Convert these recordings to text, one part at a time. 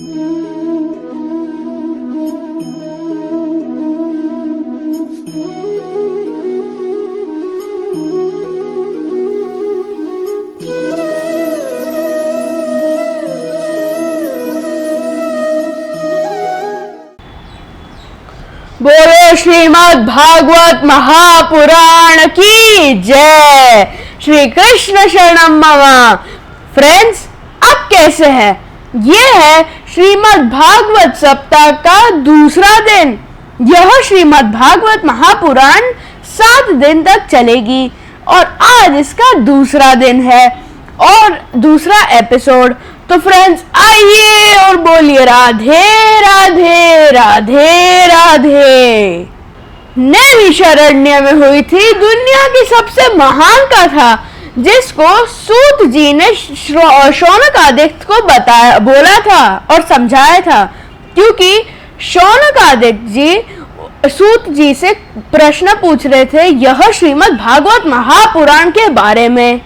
बोलो श्रीमद् भागवत महापुराण की जय। श्री कृष्ण शरणम मम। फ्रेंड्स, अब कैसे हैं? ये है श्रीमद् भागवत सप्ताह का दूसरा दिन। यह श्रीमद् भागवत महापुराण 7 दिन तक चलेगी और आज इसका दूसरा दिन है और दूसरा एपिसोड। तो फ्रेंड्स, आइए और बोलिए राधे राधे राधे राधे। नैमिषारण्य में हुई थी दुनिया की सबसे महान कथा, जिसको सूत जी ने शौनकादित्य को बोला था और समझाया था, क्योंकि शौनकादित्य जी सूत जी से प्रश्न पूछ रहे थे यह श्रीमद् भागवत महापुराण के बारे में।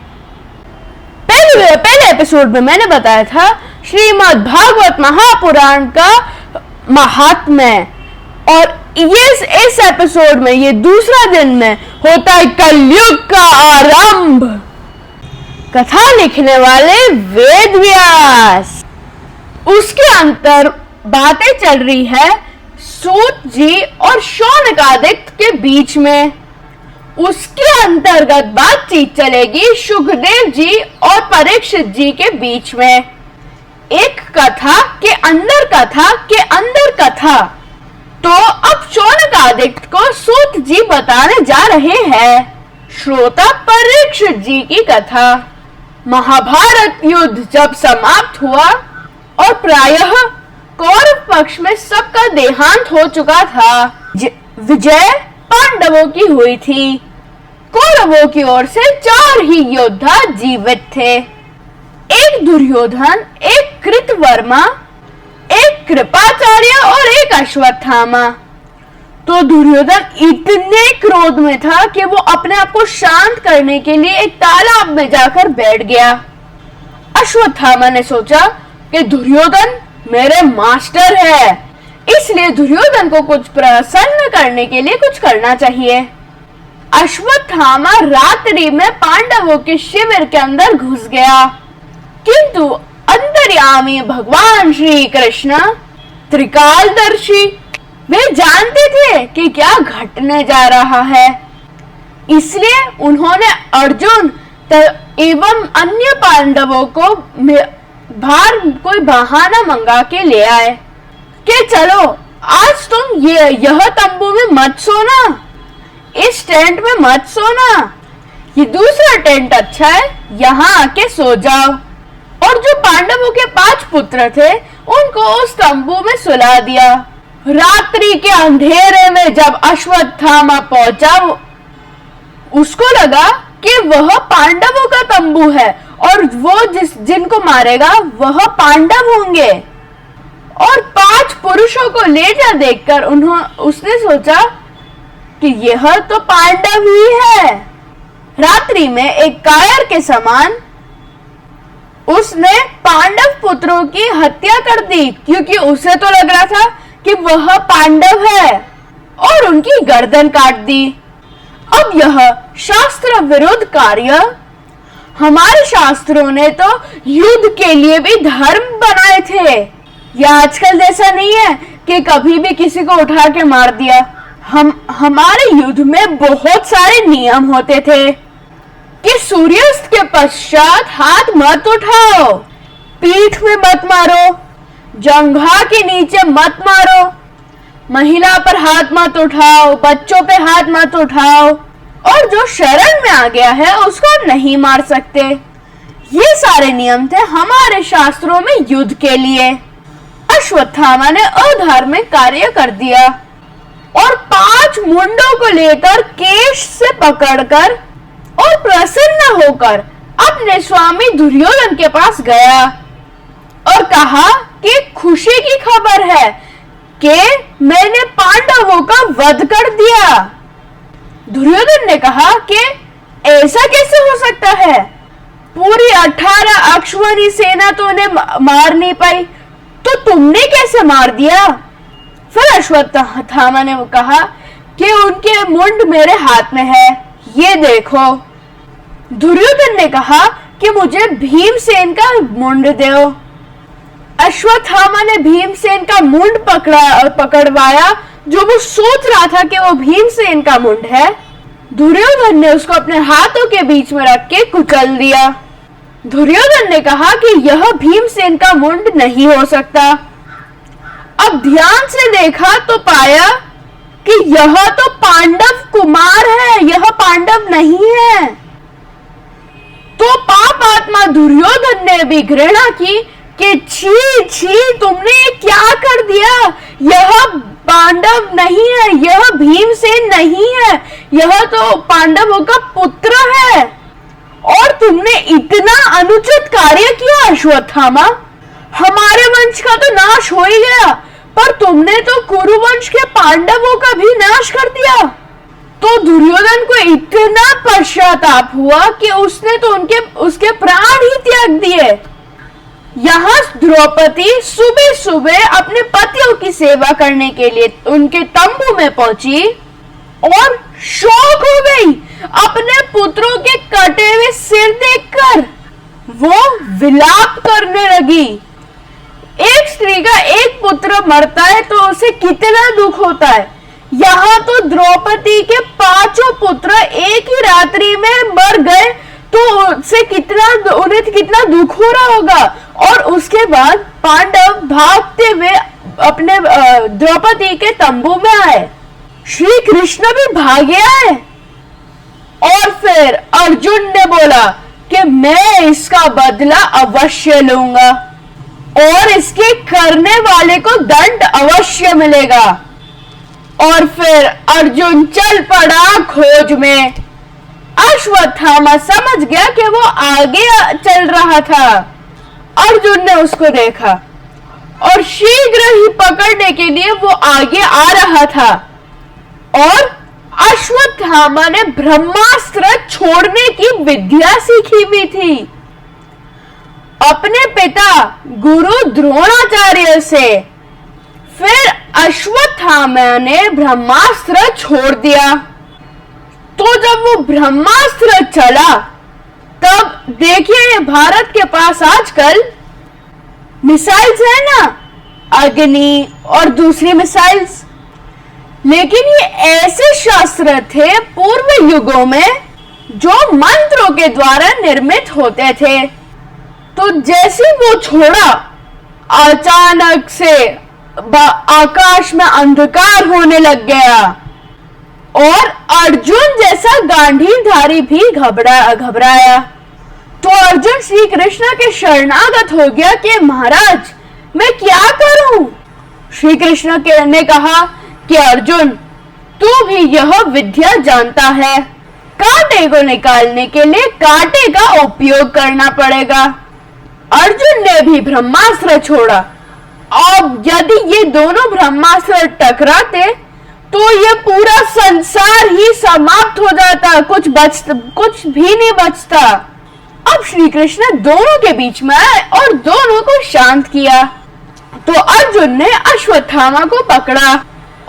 पहले एपिसोड में मैंने बताया था श्रीमद् भागवत महापुराण का महात्म्य, और इस एपिसोड में, ये दूसरा दिन में होता है कलयुग का आरंभ। कथा लिखने वाले वेद व्यास। उसके अंतर बातें चल रही है सूत जी और शौनकादित्य के बीच में। उसके अंतर्गत बातचीत चलेगी सुखदेव जी और परीक्षित जी के बीच में। एक कथा के अंदर कथा के अंदर कथा। तो अब शौनकादित्य को सूत जी बताने जा रहे हैं श्रोता परीक्षित जी की कथा। महाभारत युद्ध जब समाप्त हुआ और प्रायः कौरव पक्ष में सबका देहांत हो चुका था, विजय पांडवों की हुई थी। कौरवों की ओर से 4 ही योद्धा जीवित थे। एक दुर्योधन, एक कृतवर्मा, एक कृपाचार्य और एक अश्वत्थामा। तो दुर्योधन इतने क्रोध में था कि वो अपने आप को शांत करने के लिए एक तालाब में जाकर बैठ गया। अश्वत्थामा ने सोचा कि दुर्योधन मेरे मास्टर है, इसलिए दुर्योधन को कुछ प्रसन्न करने के लिए कुछ करना चाहिए। अश्वत्थामा रात्रि में पांडवों के शिविर के अंदर घुस गया, किंतु अंतर्यामी भगवान श्री कृष्ण त्रिकालदर्शी, वे जानते थे कि क्या घटने जा रहा है। इसलिए उन्होंने अर्जुन एवं अन्य पांडवों को कोई बहाना मंगा के ले आए कि चलो आज तुम यह तंबू में मत सोना, इस टेंट में मत सोना, ये दूसरा टेंट अच्छा है, यहाँ आके सो जाओ। और जो पांडवों के 5 पुत्र थे उनको उस तंबू में सुला दिया। रात्रि के अंधेरे में जब अश्वत्थामा पहुंचा, उसको लगा कि वह पांडवों का तंबू है और वो जिनको मारेगा वह पांडव होंगे। और 5 पुरुषों को ले जा देखकर उसने सोचा कि यह तो पांडव ही है। रात्रि में एक कायर के समान उसने पांडव पुत्रों की हत्या कर दी, क्योंकि उसे तो लग रहा था कि वह पांडव है, और उनकी गर्दन काट दी। अब यह शास्त्र विरुद्ध कार्य। हमारे शास्त्रों ने तो युद्ध के लिए भी धर्म बनाए थे। यह आजकल जैसा नहीं है कि कभी भी किसी को उठा के मार दिया। हमारे युद्ध में बहुत सारे नियम होते थे कि सूर्यास्त के पश्चात हाथ मत उठाओ, पीठ में मत मारो, जंघा के नीचे मत मारो, महिला पर हाथ मत उठाओ, बच्चों पे हाथ मत उठाओ, और जो शरण में आ गया है उसको नहीं मार सकते। ये सारे नियम थे हमारे शास्त्रों में युद्ध के लिए। अश्वत्थामा ने अधार्मिक कार्य कर दिया और 5 मुंडों को लेकर केश से पकड़कर और प्रसन्न होकर अपने स्वामी दुर्योधन के पास गया और कहा कि खुशी की खबर है कि मैंने पांडवों का वध कर दिया। दुर्योधन ने कहा कि ऐसा कैसे हो सकता है, पूरी 18 अश्वनी सेना तो उन्हें मार नहीं पाई, तो तुमने कैसे मार दिया? फिर अश्वत्थामा ने कहा कि उनके मुंड मेरे हाथ में है, ये देखो। दुर्योधन ने कहा कि मुझे भीमसेन का मुंड दो। अश्वत्थामा ने भीमसेन का मुंड पकड़वाया, जो वो सोच रहा था कि वो भीमसेन का मुंड है। दुर्योधन ने उसको अपने हाथों के बीच में रख के कुचल दिया। दुर्योधन ने कहा कि यह भीमसेन का मुंड नहीं हो सकता। अब ध्यान से देखा तो पाया कि यह तो पांडव कुमार है, यह पांडव नहीं है। तो पाप आत्मा दुर्योधन ने भी घृणा की कि छी छी, तुमने ये क्या कर दिया? यह पांडव नहीं है, यह भीमसेन नहीं है, यह तो पांडवों का पुत्र है। और तुमने इतना अनुचित कार्य किया अश्वत्थामा। हमारे वंश का तो नाश हो ही गया, पर तुमने तो कुरुवंश के पांडवों का भी नाश कर दिया। तो दुर्योधन को इतना पश्चाताप हुआ कि उसने तो उसके प्राण ही त्याग दिए। यहाँ द्रौपदी सुबह सुबह अपने पतियों की सेवा करने के लिए उनके तंबू में पहुंची और शौक हो गई अपने पुत्रों के कटे हुए सिर देखकर। वो विलाप करने लगी। एक स्त्री का एक पुत्र मरता है तो उसे कितना दुख होता है। यहाँ तो द्रौपदी के 5 पुत्र एक ही रात्रि में मर गए, तो उन्हें कितना दुख हो रहा होगा। और उसके बाद पांडव भागते हुए अपने द्रौपदी के तंबू में आए। श्री कृष्ण भी भागे आए और फिर अर्जुन ने बोला कि मैं इसका बदला अवश्य लूंगा और इसके करने वाले को दंड अवश्य मिलेगा। और फिर अर्जुन चल पड़ा खोज में। अश्वत्थामा समझ गया कि वो आगे चल रहा था। अर्जुन ने उसको देखा और शीघ्र ही पकड़ने के लिए वो आगे आ रहा था। और अश्वत्थामा ने ब्रह्मास्त्र छोड़ने की विद्या सीखी हुई थी अपने पिता गुरु द्रोणाचार्य से। फिर अश्वत्थामा ने ब्रह्मास्त्र छोड़ दिया। तो जब वो ब्रह्मास्त्र चला, तब देखिए भारत के पास आजकल मिसाइल्स है ना, अग्नि और दूसरी मिसाइल्स, लेकिन ये ऐसे शस्त्र थे पूर्व युगों में जो मंत्रों के द्वारा निर्मित होते थे। तो जैसे वो छोड़ा, अचानक से आकाश में अंधकार होने लग गया और अर्जुन जैसा गांडीवधारी भी घबराया। तो अर्जुन श्री कृष्ण के शरणागत हो गया कि महाराज मैं क्या करूं? श्री कृष्ण ने कहा कि अर्जुन तू भी यह विद्या जानता है, कांटे को निकालने के लिए कांटे का उपयोग करना पड़ेगा। अर्जुन ने भी ब्रह्मास्त्र छोड़ा। अब यदि ये दोनों ब्रह्मास्त्र टकराते तो ये पूरा संसार ही समाप्त हो जाता, कुछ भी नहीं बचता। अब श्री कृष्ण दोनों के बीच में आए और दोनों को शांत किया। तो अर्जुन ने अश्वत्थामा को पकड़ा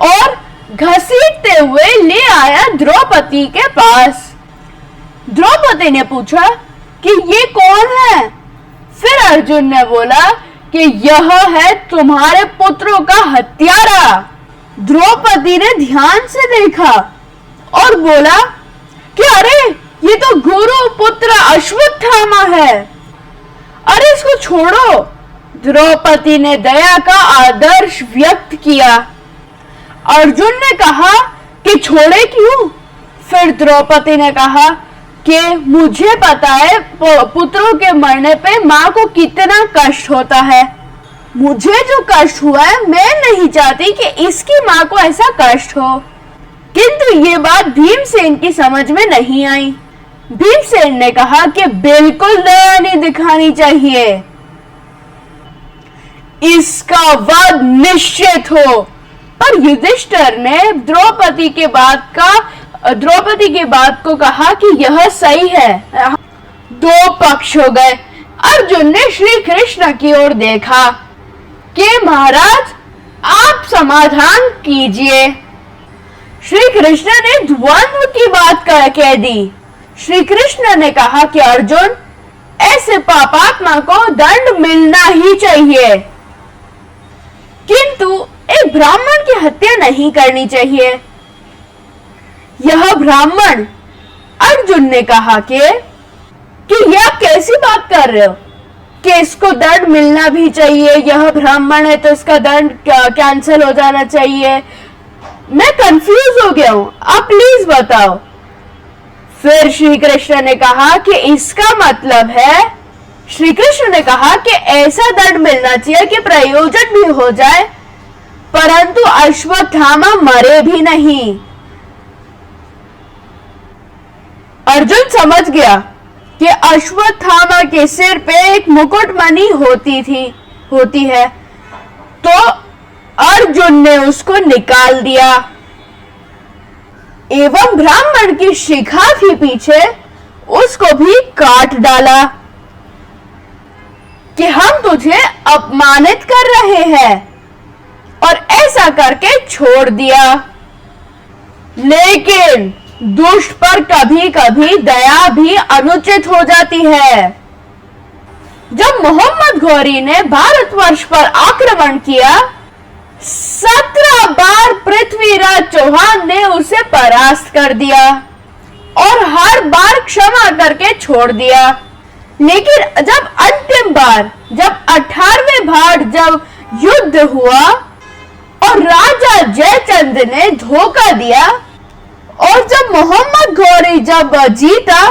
और घसीटते हुए ले आया द्रौपदी के पास। द्रौपदी ने पूछा कि ये कौन है? फिर अर्जुन ने बोला कि यह है तुम्हारे पुत्रों का हत्यारा। द्रौपदी ने ध्यान से देखा और बोला कि अरे ये तो गुरु पुत्र अश्वत्थामा है, अरे इसको छोड़ो। द्रौपदी ने दया का आदर्श व्यक्त किया। अर्जुन ने कहा कि छोड़े क्यों? फिर द्रौपदी ने कहा कि मुझे पता है पुत्रों के मरने पे माँ को कितना कष्ट होता है। मुझे जो कष्ट हुआ है, मैं नहीं चाहती कि इसकी माँ को ऐसा कष्ट हो। किंतु ये बात भीमसेन की समझ में नहीं आई। भीमसेन ने कहा कि बिल्कुल दया नहीं दिखानी चाहिए, इसका वध निश्चित हो। पर युधिष्ठिर ने द्रौपदी की बात को कहा कि यह सही है। दो पक्ष हो गए। अर्जुन ने श्री कृष्ण की ओर देखा कि महाराज आप समाधान कीजिए। श्री कृष्ण ने द्वंद्व की बात कह दी। श्री कृष्ण ने कहा कि अर्जुन, ऐसे पापात्मा को दंड मिलना ही चाहिए, किंतु एक ब्राह्मण की हत्या नहीं करनी चाहिए। यह ब्राह्मण, अर्जुन ने कहा कि यह आप कैसी बात कर रहे हो कि इसको दंड मिलना भी चाहिए, यह ब्राह्मण है तो इसका दंड कैंसिल हो जाना चाहिए। मैं कंफ्यूज हो गया हूं, आप प्लीज बताओ। फिर श्री कृष्ण ने कहा कि इसका मतलब है, श्री कृष्ण ने कहा कि ऐसा दंड मिलना चाहिए कि प्रयोजन भी हो जाए परंतु अश्वत्थामा मरे भी नहीं। अर्जुन समझ गया कि अश्वत्थामा के सिर पे एक मुकुटमणि होती है, तो अर्जुन ने उसको निकाल दिया एवं ब्राह्मण की शिखा थी पीछे, उसको भी काट डाला कि हम तुझे अपमानित कर रहे हैं, और ऐसा करके छोड़ दिया। लेकिन दुष्ट पर कभी कभी दया भी अनुचित हो जाती है। जब मोहम्मद घौरी ने भारतवर्ष पर आक्रमण किया, 17 बार पृथ्वीराज चौहान ने उसे परास्त कर दिया और हर बार क्षमा करके छोड़ दिया। लेकिन जब अंतिम बार, जब 18वें बार जब युद्ध हुआ और राजा जयचंद ने धोखा दिया और जब मोहम्मद घौरी जब जीता,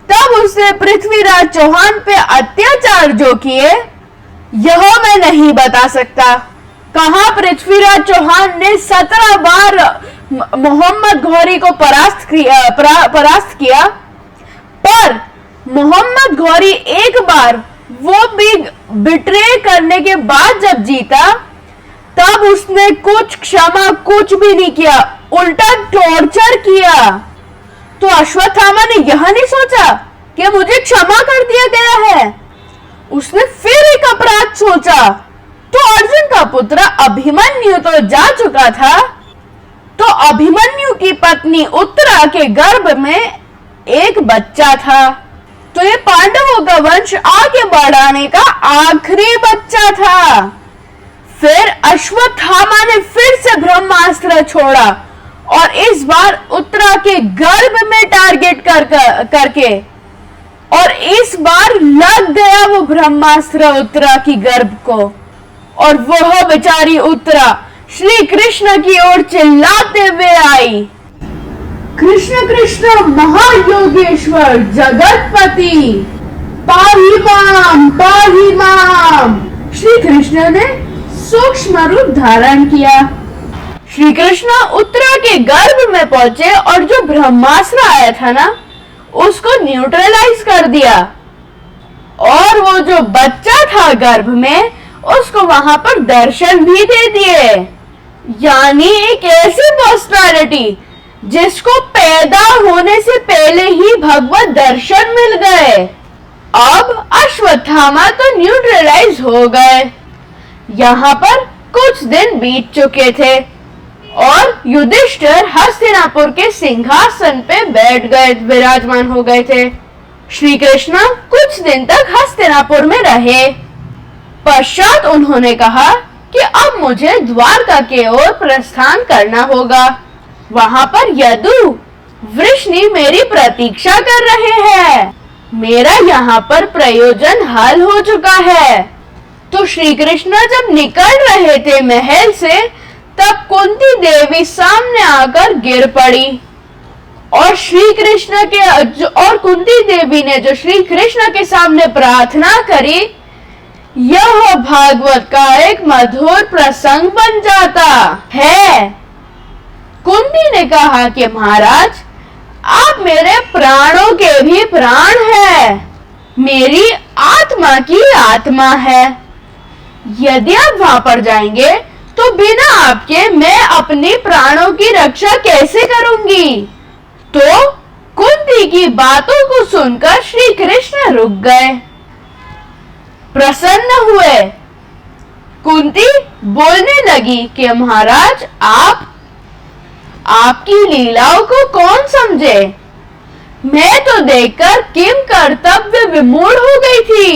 तब उसने पृथ्वीराज चौहान पे अत्याचार जो किए, यह मैं नहीं बता सकता। कहां पृथ्वीराज चौहान ने 17 बार मोहम्मद घौरी को परास्त किया, पर मोहम्मद घौरी एक बार वो भी बिट्रे करने के बाद जब जीता, तब उसने कुछ क्षमा कुछ भी नहीं किया, उल्टा टॉर्चर किया। तो अश्वत्थामा ने यह नहीं सोचा कि मुझे क्षमा कर दिया गया है, उसने फिर एक अपराध सोचा। तो अर्जुन का पुत्र अभिमन्यु तो जा चुका था, तो अभिमन्यु की पत्नी उत्तरा के गर्भ में एक बच्चा था, तो ये पांडवों का वंश आगे बढ़ाने का आखिरी बच्चा था। फिर अश्वत्थामा ने फिर से ब्रह्मास्त्र छोड़ा और इस बार उत्तरा के गर्भ में टारगेट करके, और इस बार लग गया वो ब्रह्मास्त्र उत्तरा की गर्भ को, और वह बेचारी उत्तरा श्री कृष्ण की ओर चिल्लाते हुए आई, कृष्ण कृष्ण महायोगेश्वर जगतपति पाहि माम पाहि माम। श्री कृष्ण ने सूक्ष्म रूप धारण किया। श्री कृष्ण उत्तरा के गर्भ में पहुंचे और जो ब्रह्मास्त्र आया था ना, उसको न्यूट्रलाइज कर दिया, और वो जो बच्चा था गर्भ में, उसको वहां पर दर्शन भी दे दिए। यानी एक ऐसी पर्सनालिटी जिसको पैदा होने से पहले ही भगवत दर्शन मिल गए। अब अश्वत्थामा तो न्यूट्रलाइज हो गए। यहाँ पर कुछ दिन बीत चुके थे और युधिष्ठिर हस्तिनापुर के सिंहासन पे बैठ गए, विराजमान हो गए थे। श्री कृष्ण कुछ दिन तक हस्तिनापुर में रहे। पश्चात उन्होंने कहा कि अब मुझे द्वारका के ओर प्रस्थान करना होगा। वहां पर यदु वृष्णि मेरी प्रतीक्षा कर रहे हैं। मेरा यहाँ पर प्रयोजन हल हो चुका है। तो श्री कृष्ण जब निकल रहे थे महल से, तब कुंती देवी सामने आकर गिर पड़ी, और श्री कृष्ण के और कुंती देवी ने जो श्री कृष्ण के सामने प्रार्थना करी, यह भागवत का एक मधुर प्रसंग बन जाता है। कुंती ने कहा कि महाराज, आप मेरे प्राणों के भी प्राण हैं, मेरी आत्मा की आत्मा है। यदि आप वहां पर जाएंगे तो बिना आपके मैं अपने प्राणों की रक्षा कैसे करूंगी। तो कुंती की बातों को सुनकर श्री कृष्ण रुक गए, प्रसन्न हुए कुंती बोलने लगी कि महाराज आपकी लीलाओं को कौन समझे। मैं तो देखकर किम कर्तव्य विमूढ़ हो गई थी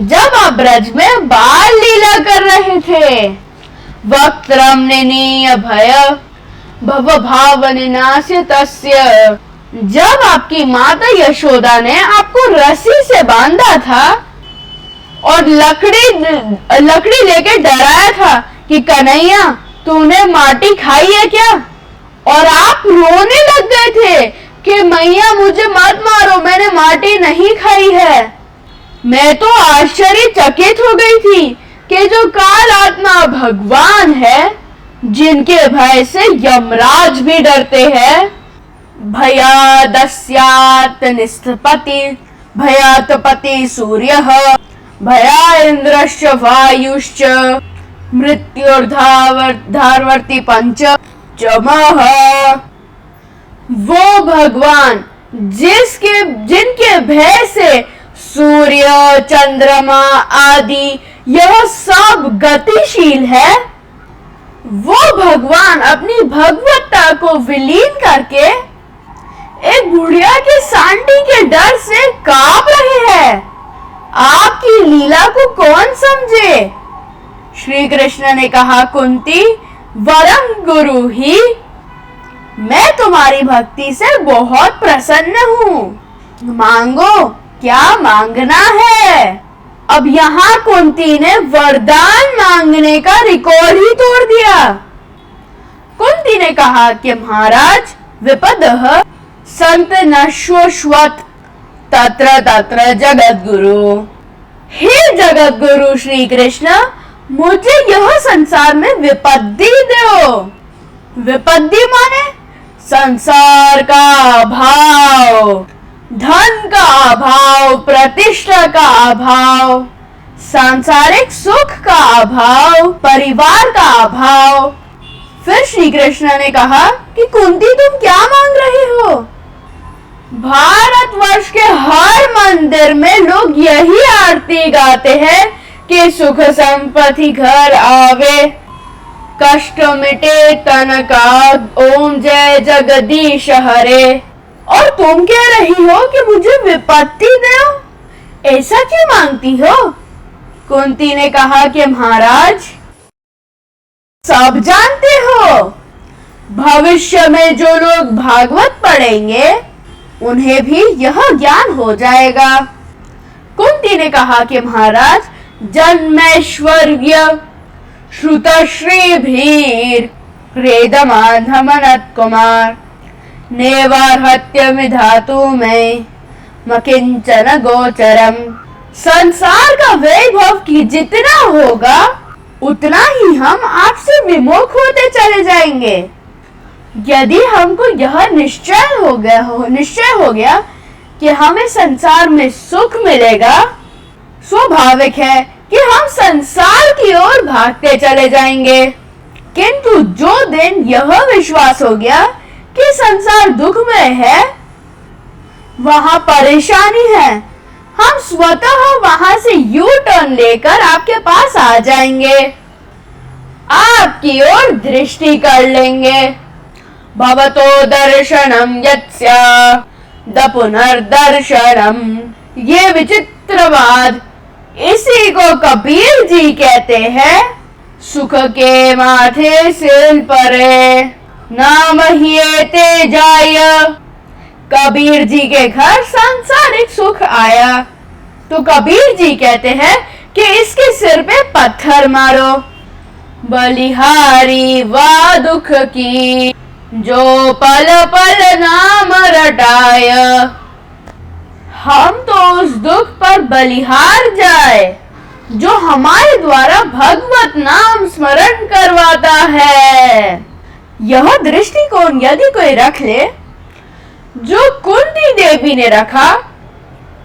जब आप ब्रज में बाल लीला कर रहे थे। वक्त्रम निनीय भय भव भाव निनास्य तस्य। जब आपकी माता यशोदा ने आपको रस्सी से बांधा था और लकड़ी लेके डराया था कि कन्हैया तूने माटी खाई है क्या, और आप रोने लग गए थे कि मैया मुझे मत मारो, मैंने माटी नहीं खाई है। मैं तो आश्चर्यचकित हो गई थी कि जो काल आत्मा भगवान है, जिनके भय से यमराज भी डरते हैं, भयादस्यात् निस्तपति भयातपति सूर्यः भया इंद्रश्च वायुश्च मृत्युर्धावर्ति पंचमः। वो भगवान जिनके भय से सूर्य चंद्रमा आदि यह सब गतिशील है, वो भगवान अपनी भगवत्ता को विलीन करके एक बुढ़िया के सांडी के डर से कांप रहे हैं। आपकी लीला को कौन समझे। श्री कृष्ण ने कहा, कुंती वरम गुरु ही, मैं तुम्हारी भक्ति से बहुत प्रसन्न हूँ। मांगो, क्या मांगना है। अब यहाँ कुंती ने वरदान मांगने का रिकॉर्ड ही तोड़ दिया। कुंती ने कहा कि महाराज विपदः संत नश्वश्वत तत्र तत्र जगत गुरु। हे जगत गुरु श्री कृष्ण, मुझे यह संसार में विपत्ति दो। विपत्ति माने संसार का अभाव, धन का अभाव, प्रतिष्ठा का अभाव, सांसारिक सुख का अभाव, परिवार का अभाव। फिर श्री कृष्ण ने कहा कि कुंती तुम क्या मांग रही हो। भारतवर्ष के हर मंदिर में लोग यही आरती गाते हैं कि सुख संपत्ति घर आवे, कष्ट मिटे तन का, ओम जय जगदीश हरे। और तुम कह रही हो कि मुझे विपत्ति दो, ऐसा क्यों मांगती हो। कुंती ने कहा कि महाराज सब जानते हो, भविष्य में जो लोग भागवत पढ़ेंगे उन्हें भी यह ज्ञान हो जाएगा। कुंती ने कहा कि महाराज जन्मैश्वर्य श्रुतश्री भीर रेदमाधमनत कुमार नेवार्हत्य विधातु में मकिंचन गोचरम। संसार का वैभव की जितना होगा उतना ही हम आपसे विमुख होते चले जाएंगे। यदि हमको यह निश्चय हो गया कि हमें संसार में सुख मिलेगा, स्वाभाविक है कि हम संसार की ओर भागते चले जाएंगे। किंतु जो दिन यह विश्वास हो गया कि संसार दुखमय है, वहां परेशानी है, हम स्वतः वहां से यू टर्न लेकर आपके पास आ जाएंगे, आपकी ओर दृष्टि कर लेंगे। भवतो दर्शनम यत्स्या द पुनर्दर्शनम। ये विचित्रवाद, इसी को कबीर जी कहते हैं, सुख के माथे सिर परे नाम हियते जाय। कबीर जी के घर सांसारिक सुख आया तो कबीर जी कहते हैं कि इसके सिर पे पत्थर मारो। बलिहारी वा दुख की जो पल पल नाम रटाय। हम तो उस दुख पर बलिहार जाए जो हमारे द्वारा भगवत नाम स्मरण करवाता है। यह दृष्टिकोण यदि कोई रख ले जो कुंती देवी ने रखा,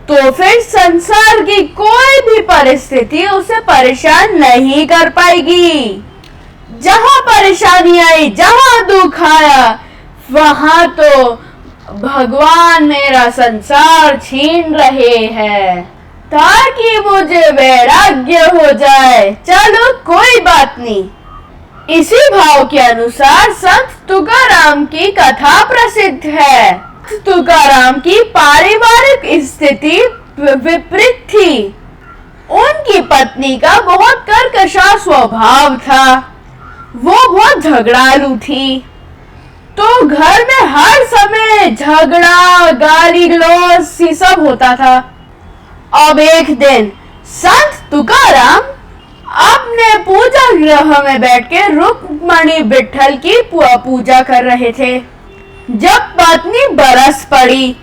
तो फिर संसार की कोई भी परिस्थिति उसे परेशान नहीं कर पाएगी। जहां परेशानी आई, जहां दुख आया, वहां तो भगवान मेरा संसार छीन रहे हैं। ताकि मुझे वैराग्य हो जाए। चलो कोई बात नहीं। इसी भाव के अनुसार संत तुकाराम की कथा प्रसिद्ध है। तुकाराम की पारिवारिक स्थिति विपरीत थी। उनकी पत्नी का बहुत कर्कशा स्वभाव था। वो बहुत झगड़ालू थी, तो घर में हर समय झगड़ा, गाली गलौज ये सब होता था। अब एक दिन संत तुकाराम अपने पूजा गृह में बैठ के रुक्मणी विठल की पूजा कर रहे थे, जब पत्नी बरस पड़ी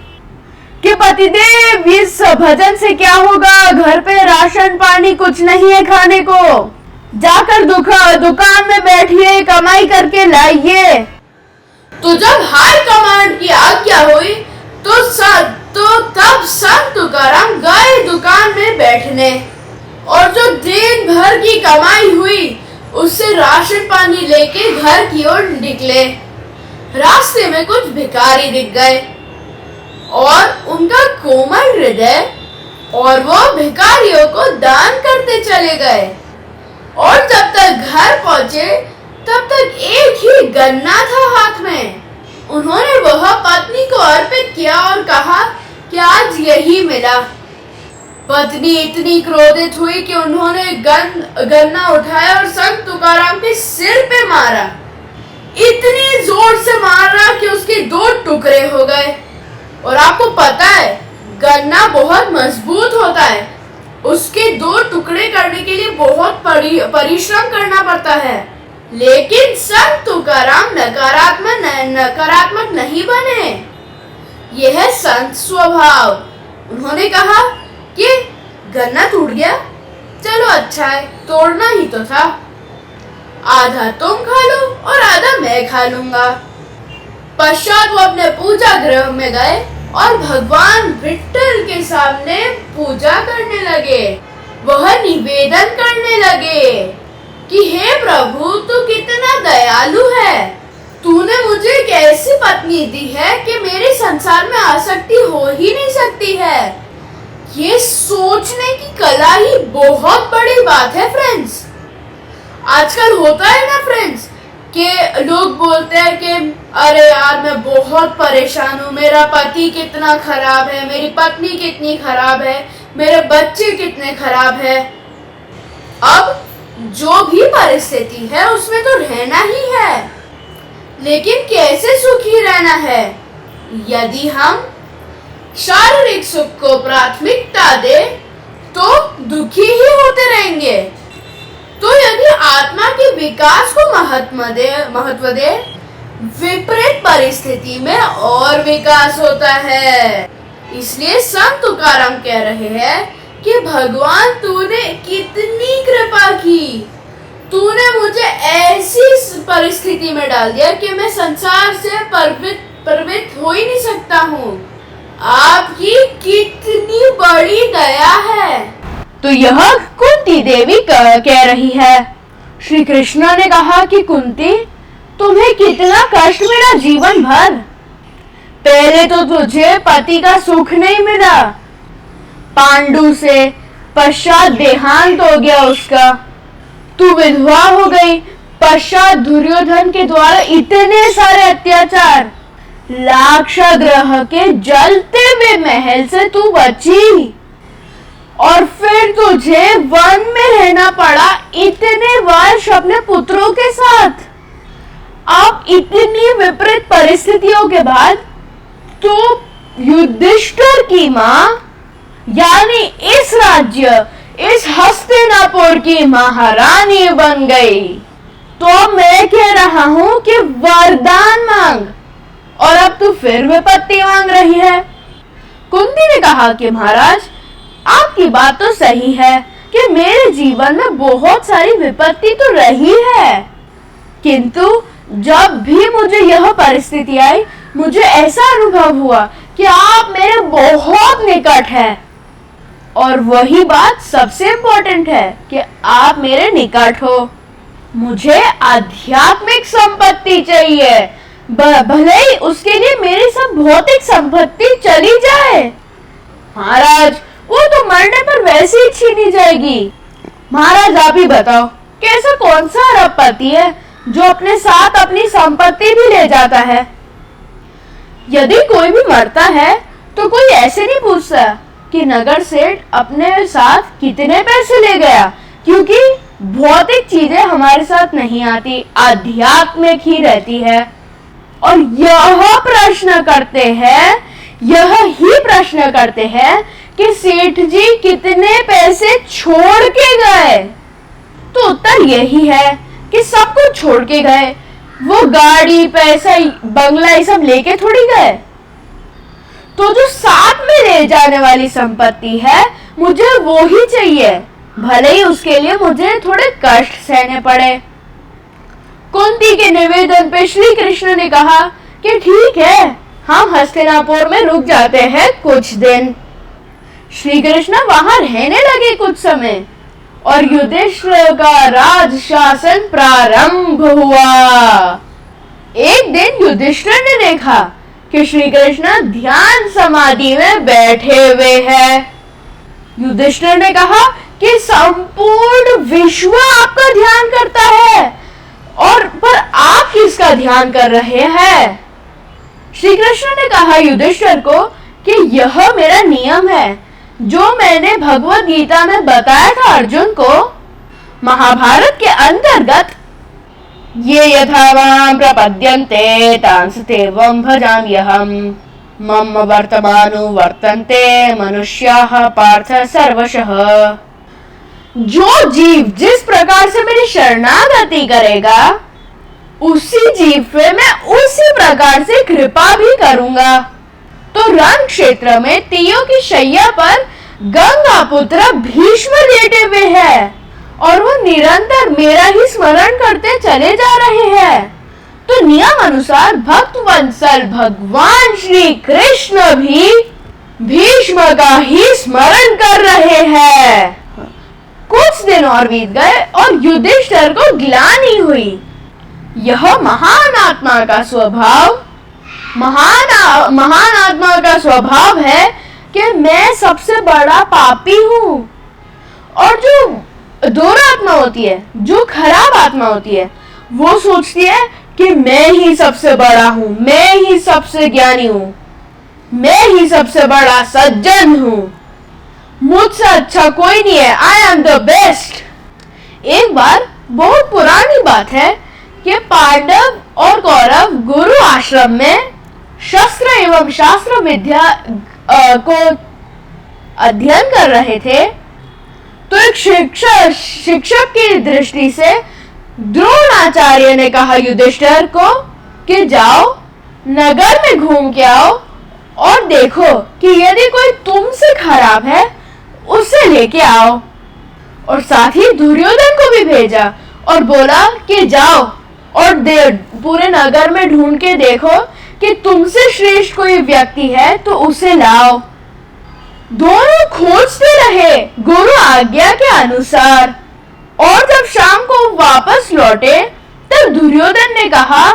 कि पतिदेव इस भजन से क्या होगा, घर पे राशन पानी कुछ नहीं है खाने को, जाकर दुकान में बैठिए, कमाई करके लाइए। तो जब हाई कमांड की आज्ञा हुई तो तब संत तुकाराम गए दुकान में बैठने, और जो दिन भर की कमाई हुई उससे राशन पानी लेके घर की ओर निकले। रास्ते में कुछ भिखारी दिख गए और उनका कोमल हृदय, और वो भिखारियों को दान करते चले गए। और जब तक घर पहुंचे तब तक एक ही गन्ना था हाथ में। उन्होंने वह पत्नी को अर्पित किया और कहा कि आज यही मिला। पत्नी इतनी क्रोधित हुई कि उन्होंने गन्ना उठाया और संत तुकाराम के सिर पे मारा। इतनी जोर से मारा कि उसके 2 टुकड़े हो गए। और आपको पता है गन्ना बहुत मजबूत होता है, उसके 2 टुकड़े करने के लिए बहुत परिश्रम करना पड़ता है। लेकिन संत तुकाराम नकारात्मक नहीं बने। यह है संत स्वभाव। उन्होंने कहा कि गन्ना टूट गया, चलो अच्छा है, तोड़ना ही तो था, आधा तुम खा लो और आधा मैं खा लूंगा। पश्चात वो अपने पूजा गृह में गए और भगवान विठल के सामने पूजा करने लगे। वह निवेदन करने लगे कि हे प्रभु, तू कितना दयालु है। तूने मुझे एक ऐसी पत्नी दी है कि मेरे संसार में आसक्ति हो ही नहीं सकती है। ये सोचने की कला ही बहुत बड़ी बात है फ्रेंड्स। आजकल होता है ना फ्रेंड्स कि लोग बोलते हैं कि अरे यार मैं बहुत परेशान हूँ, मेरा पति कितना खराब है, मेरी पत्नी कितनी खराब है, मेरे बच्चे कितने खराब है। अब जो भी परिस्थिति है उसमें तो रहना ही है, लेकिन कैसे सुखी रहना है? यदि हम शारीरिक सुख को प्राथमिकता दे तो दुखी ही होते रहेंगे। तो यदि आत्मा के विकास को महत्व दे, विपरीत परिस्थिति में और विकास होता है। इसलिए संत तुकाराम कह रहे हैं कि भगवान तूने कितनी कृपा की, तूने मुझे ऐसी परिस्थिति में डाल दिया कि मैं संसार से प्रवृत्त हो ही नहीं सकता हूँ। आपकी कितनी बड़ी दया है। तो यह कुंती देवी कह रही है। श्री कृष्ण ने कहा कि कुंती, तुम्हें कितना कष्ट मिला जीवन भर। पहले तो तुझे पति का सुख नहीं मिला, पांडु से, पश्चात देहांत हो गया उसका, तू विधवा हो गई, पश्चात दुर्योधन के द्वारा इतने सारे अत्याचार, लाक्षागृह के जलते हुए महल से तू बची, और फिर तुझे वन में रहना पड़ा इतने वर्ष अपने पुत्रों के साथ। अब इतनी विपरीत परिस्थितियों के बाद तू युधिष्ठिर की मां यानी इस राज्य, इस हस्तिनापुर की महारानी बन गई। तो मैं कह रहा हूं कि वरदान मांग, और अब तू फिर विपत्ति मांग रही है। कुंती ने कहा कि महाराज, आपकी बात तो सही है कि मेरे जीवन में बहुत सारी विपत्ति तो रही है, किंतु जब भी मुझे यह परिस्थिति आई, मुझे ऐसा अनुभव हुआ कि आप मेरे बहुत निकट हैं। और वही बात सबसे इम्पोर्टेंट है कि आप मेरे निकट हो। मुझे आध्यात्मिक संपत्ति चाहिए, भले ही उसके लिए मेरी सब भौतिक संपत्ति चली जाए। महाराज, वो तो मरने पर वैसे ही छीनी जाएगी। महाराज आप ही बताओ, कैसा कौन सा अरबपति है जो अपने साथ अपनी संपत्ति भी ले जाता है? यदि कोई भी मरता है तो कोई ऐसे नहीं पूछता कि नगर सेठ अपने साथ कितने पैसे ले गया, क्योंकि भौतिक चीजें हमारे साथ नहीं आती, आध्यात्मिक ही रहती है। और यह प्रश्न करते हैं कि सेठ जी कितने पैसे छोड़ के गए। तो उत्तर यही है कि सब कुछ छोड़ के गए। वो गाड़ी, पैसा, बंगला ये सब लेके थोड़ी गए। तो जो साथ में ले जाने वाली संपत्ति है, मुझे वो ही चाहिए, भले ही उसके लिए मुझे थोड़े कष्ट सहने पड़े। कुंती के निवेदन पे श्री कृष्ण ने कहा कि ठीक है, हम हस्तिनापुर में रुक जाते हैं कुछ दिन। श्री कृष्ण वहां रहने लगे कुछ समय और युधिष्ठिर का राज शासन प्रारंभ हुआ। एक दिन युधिष्ठिर ने देखा कि श्री कृष्ण ध्यान समाधि में बैठे हुए हैं। युधिष्ठिर ने कहा कि संपूर्ण विश्व आपका ध्यान करता है, और पर आप किसका ध्यान कर रहे हैं? श्री कृष्ण ने कहा युधिष्ठिर को कि यह मेरा नियम है, जो मैंने भगवद गीता में बताया था अर्जुन को। महाभारत के अंतर्गत ये यथा मां प्रपद्यन्ते तांस्तेवं भजाम्यहम् मम वर्तमानो वर्तन्ते मनुष्याः पार्थ सर्वशः। जो जीव जिस प्रकार से मेरी शरणागति करेगा, उसी जीव पे मैं उसी प्रकार से कृपा भी करूंगा। तो रण क्षेत्र में तीयों की शैया पर गंगा पुत्र भीष्म लेटे हुए हैं और वो निरंतर मेरा ही स्मरण करते चले जा रहे हैं। तो नियम अनुसार भक्त वत्सल भगवान श्री कृष्ण भी भीष्म का ही स्मरण कर रहे हैं। कुछ दिन और बीत गए और युधिष्ठिर को ग्लानि हुई। यह महान आत्मा का स्वभाव है कि मैं सबसे बड़ा पापी हूँ। और जो दुरात्मा होती है, जो खराब आत्मा होती है, वो सोचती है कि मैं ही सबसे बड़ा हूँ, मैं ही सबसे ज्ञानी हूँ, मैं ही सबसे बड़ा सज्जन हूँ, मुझसे अच्छा कोई नहीं है, आई एम द बेस्ट। एक बार बहुत पुरानी बात है कि पांडव और कौरव गुरु आश्रम में शस्त्र एवं शास्त्र विद्या को अध्ययन कर रहे थे। तो एक शिक्षक की दृष्टि से द्रोणाचार्य ने कहा युधिष्ठिर को कि जाओ नगर में घूम के आओ और देखो कि यदि कोई तुमसे खराब है उसे लेके आओ। और साथ ही दुर्योधन को भी भेजा और बोला कि जाओ और पूरे नगर में ढूंढ के देखो कि तुमसे श्रेष्ठ कोई व्यक्ति है तो उसे लाओ। दोनों खोजते रहे गुरु आज्ञा के अनुसार। और जब शाम को वापस लौटे तब दुर्योधन ने कहा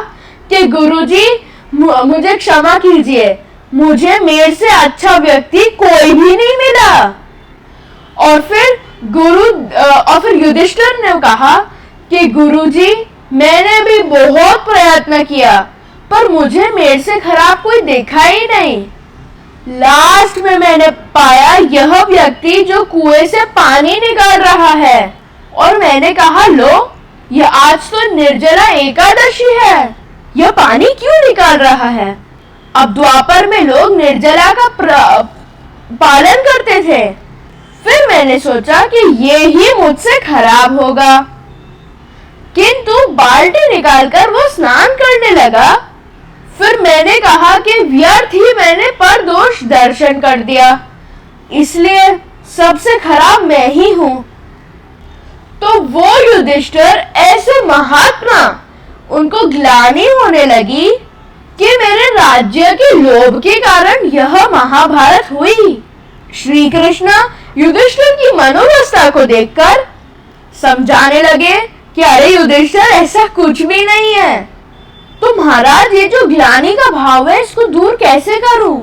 कि गुरुजी मुझे क्षमा कीजिए, मुझे मेरे से अच्छा व्यक्ति कोई भी नहीं मिला। और फिर युधिष्ठिर ने कहा कि गुरुजी मैंने भी बहुत प्रयत्न किया पर मुझे मेरे से खराब कोई देखा ही नहीं। लास्ट में मैंने पाया यह व्यक्ति जो कुएं से पानी निकाल रहा है और मैंने कहा लो यह आज तो निर्जला एकादशी है, यह पानी क्यों निकाल रहा है। अब द्वापर में लोग निर्जला का पालन करते थे। फिर मैंने सोचा कि ये ही मुझसे खराब होगा, किंतु बाल्टी निकालकर वो स्नान करने लगा। फिर मैंने कहा कि व्यर्थ ही मैंने परदोष दर्शन कर दिया, इसलिए सबसे खराब मैं ही हूं। तो वो युधिष्ठिर ऐसे महात्मा, उनको ग्लानि होने लगी कि मेरे राज्य के लोभ के कारण यह महाभारत हुई। श्री कृष्ण युधिष्ठिर की मनोवस्था को देखकर समझाने लगे कि अरे युधिष्ठिर ऐसा कुछ भी नहीं है। तो महाराज ये जो ग्लानि का भाव है इसको दूर कैसे करूं?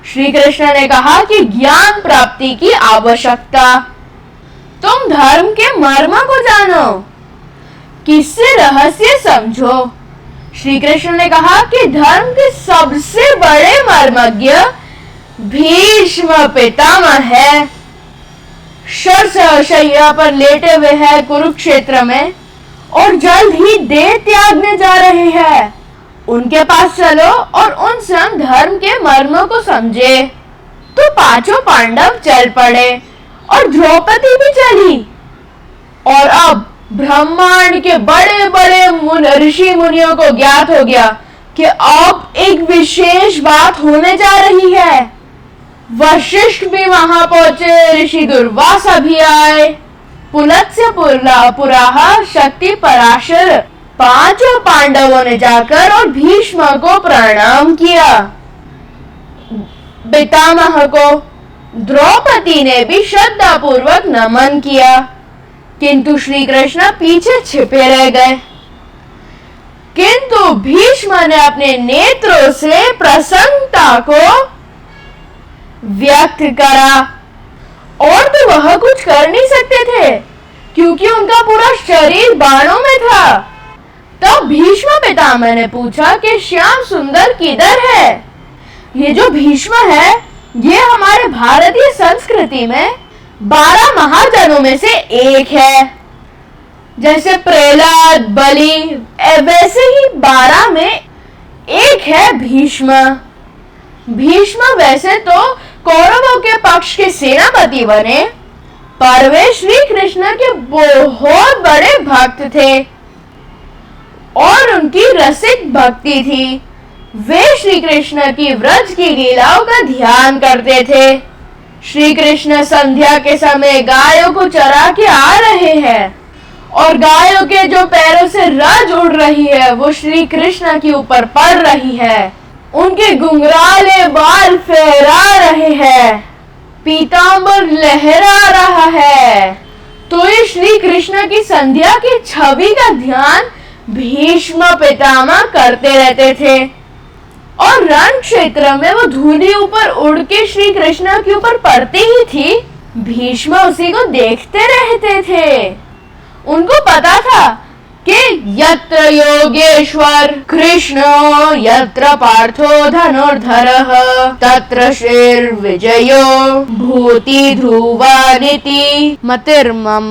श्री कृष्ण ने कहा कि ज्ञान प्राप्ति की आवश्यकता। तुम धर्म के मर्म को जानो, किससे रहस्य समझो। श्री कृष्ण ने कहा कि धर्म के सबसे बड़े मर्मज्ञ भीष्म पितामह है। शय्या पर लेटे हुए हैं कुरुक्षेत्र में और जल्द ही देह त्यागने जा रहे हैं। उनके पास चलो और उनसे हम धर्म के मर्मों को समझे। तो पांचों पांडव चल पड़े और द्रौपदी भी चली। और अब ब्रह्मांड के बड़े बड़े ऋषि मुनियों को ज्ञात हो गया कि अब एक विशेष बात होने जा रही है। वशिष्ठ भी वहां पहुंचे, ऋषि दुर्वासा भी आए, पुलत्स्य पुराह, शक्ति, पराशर, पांचों पांडवों ने जाकर और भीष्म को प्रणाम किया। पितामह को द्रौपदी ने भी श्रद्धा पूर्वक नमन किया, किंतु श्री कृष्ण पीछे छिपे रह गए। किंतु भीष्म ने अपने नेत्रों से प्रसन्नता को व्यक्त करा और तो वह कुछ कर नहीं सकते थे क्योंकि उनका पूरा शरीर बाणों में था। तब भीष्म पितामह ने पूछा कि श्याम सुंदर किधर है। ये जो भीष्म है ये हमारे भारतीय संस्कृति में 12 महाजनों में से एक है। जैसे प्रहलाद, बलि, वैसे ही 12 में एक है भीष्म। भीष्म वैसे तो कौरवों के पक्ष के सेनापति बने, पर वे श्री कृष्ण के बहुत बड़े भक्त थे और उनकी रसिक भक्ति थी। वे श्री कृष्ण की व्रज की लीलाओं का ध्यान करते थे। श्री कृष्ण संध्या के समय गायों को चरा के आ रहे हैं और गायों के जो पैरों से रज उड़ रही है वो श्री कृष्ण के ऊपर पड़ रही है। उनके घुंघराले बाल फहरा रहे हैं, पीतांबर लहरा रहा है। तो ये श्री कृष्ण की संध्या की छवि का ध्यान भीष्म पितामह करते रहते थे और रण क्षेत्र में वो धूली ऊपर उड़ के श्री कृष्ण के ऊपर पड़ती ही थी। भीष्म उसी को देखते रहते थे। उनको पता था कि यत्र योगेश्वर कृष्णो यत्र पार्थो धनुर्धरः तत्र श्रीर्विजयो भूति ध्रुवानिति मतिर्मम।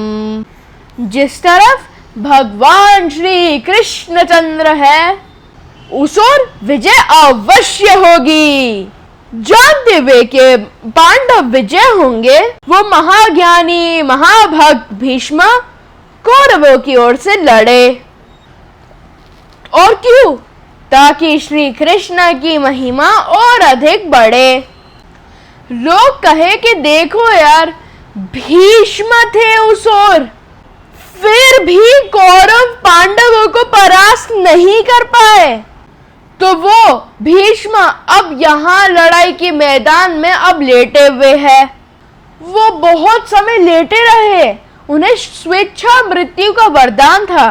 जिस तरफ भगवान श्री कृष्णचंद्र है उस ओर विजय अवश्य होगी। जानते हुए कि पांडव विजय होंगे, वो महाज्ञानी महाभक्त भीष्म कौरवों की ओर से लड़े। और क्यों? ताकि श्री कृष्ण की महिमा और अधिक बढ़े। लोग कहे कि देखो यार, भीष्म थे उस ओर, फिर भी कौरव पांडवों को परास्त नहीं कर पाए। तो वो भीष्म अब यहाँ लड़ाई के मैदान में अब लेटे हुए हैं। वो बहुत समय लेटे रहे। उन्हें स्वेच्छा मृत्यु का वरदान था।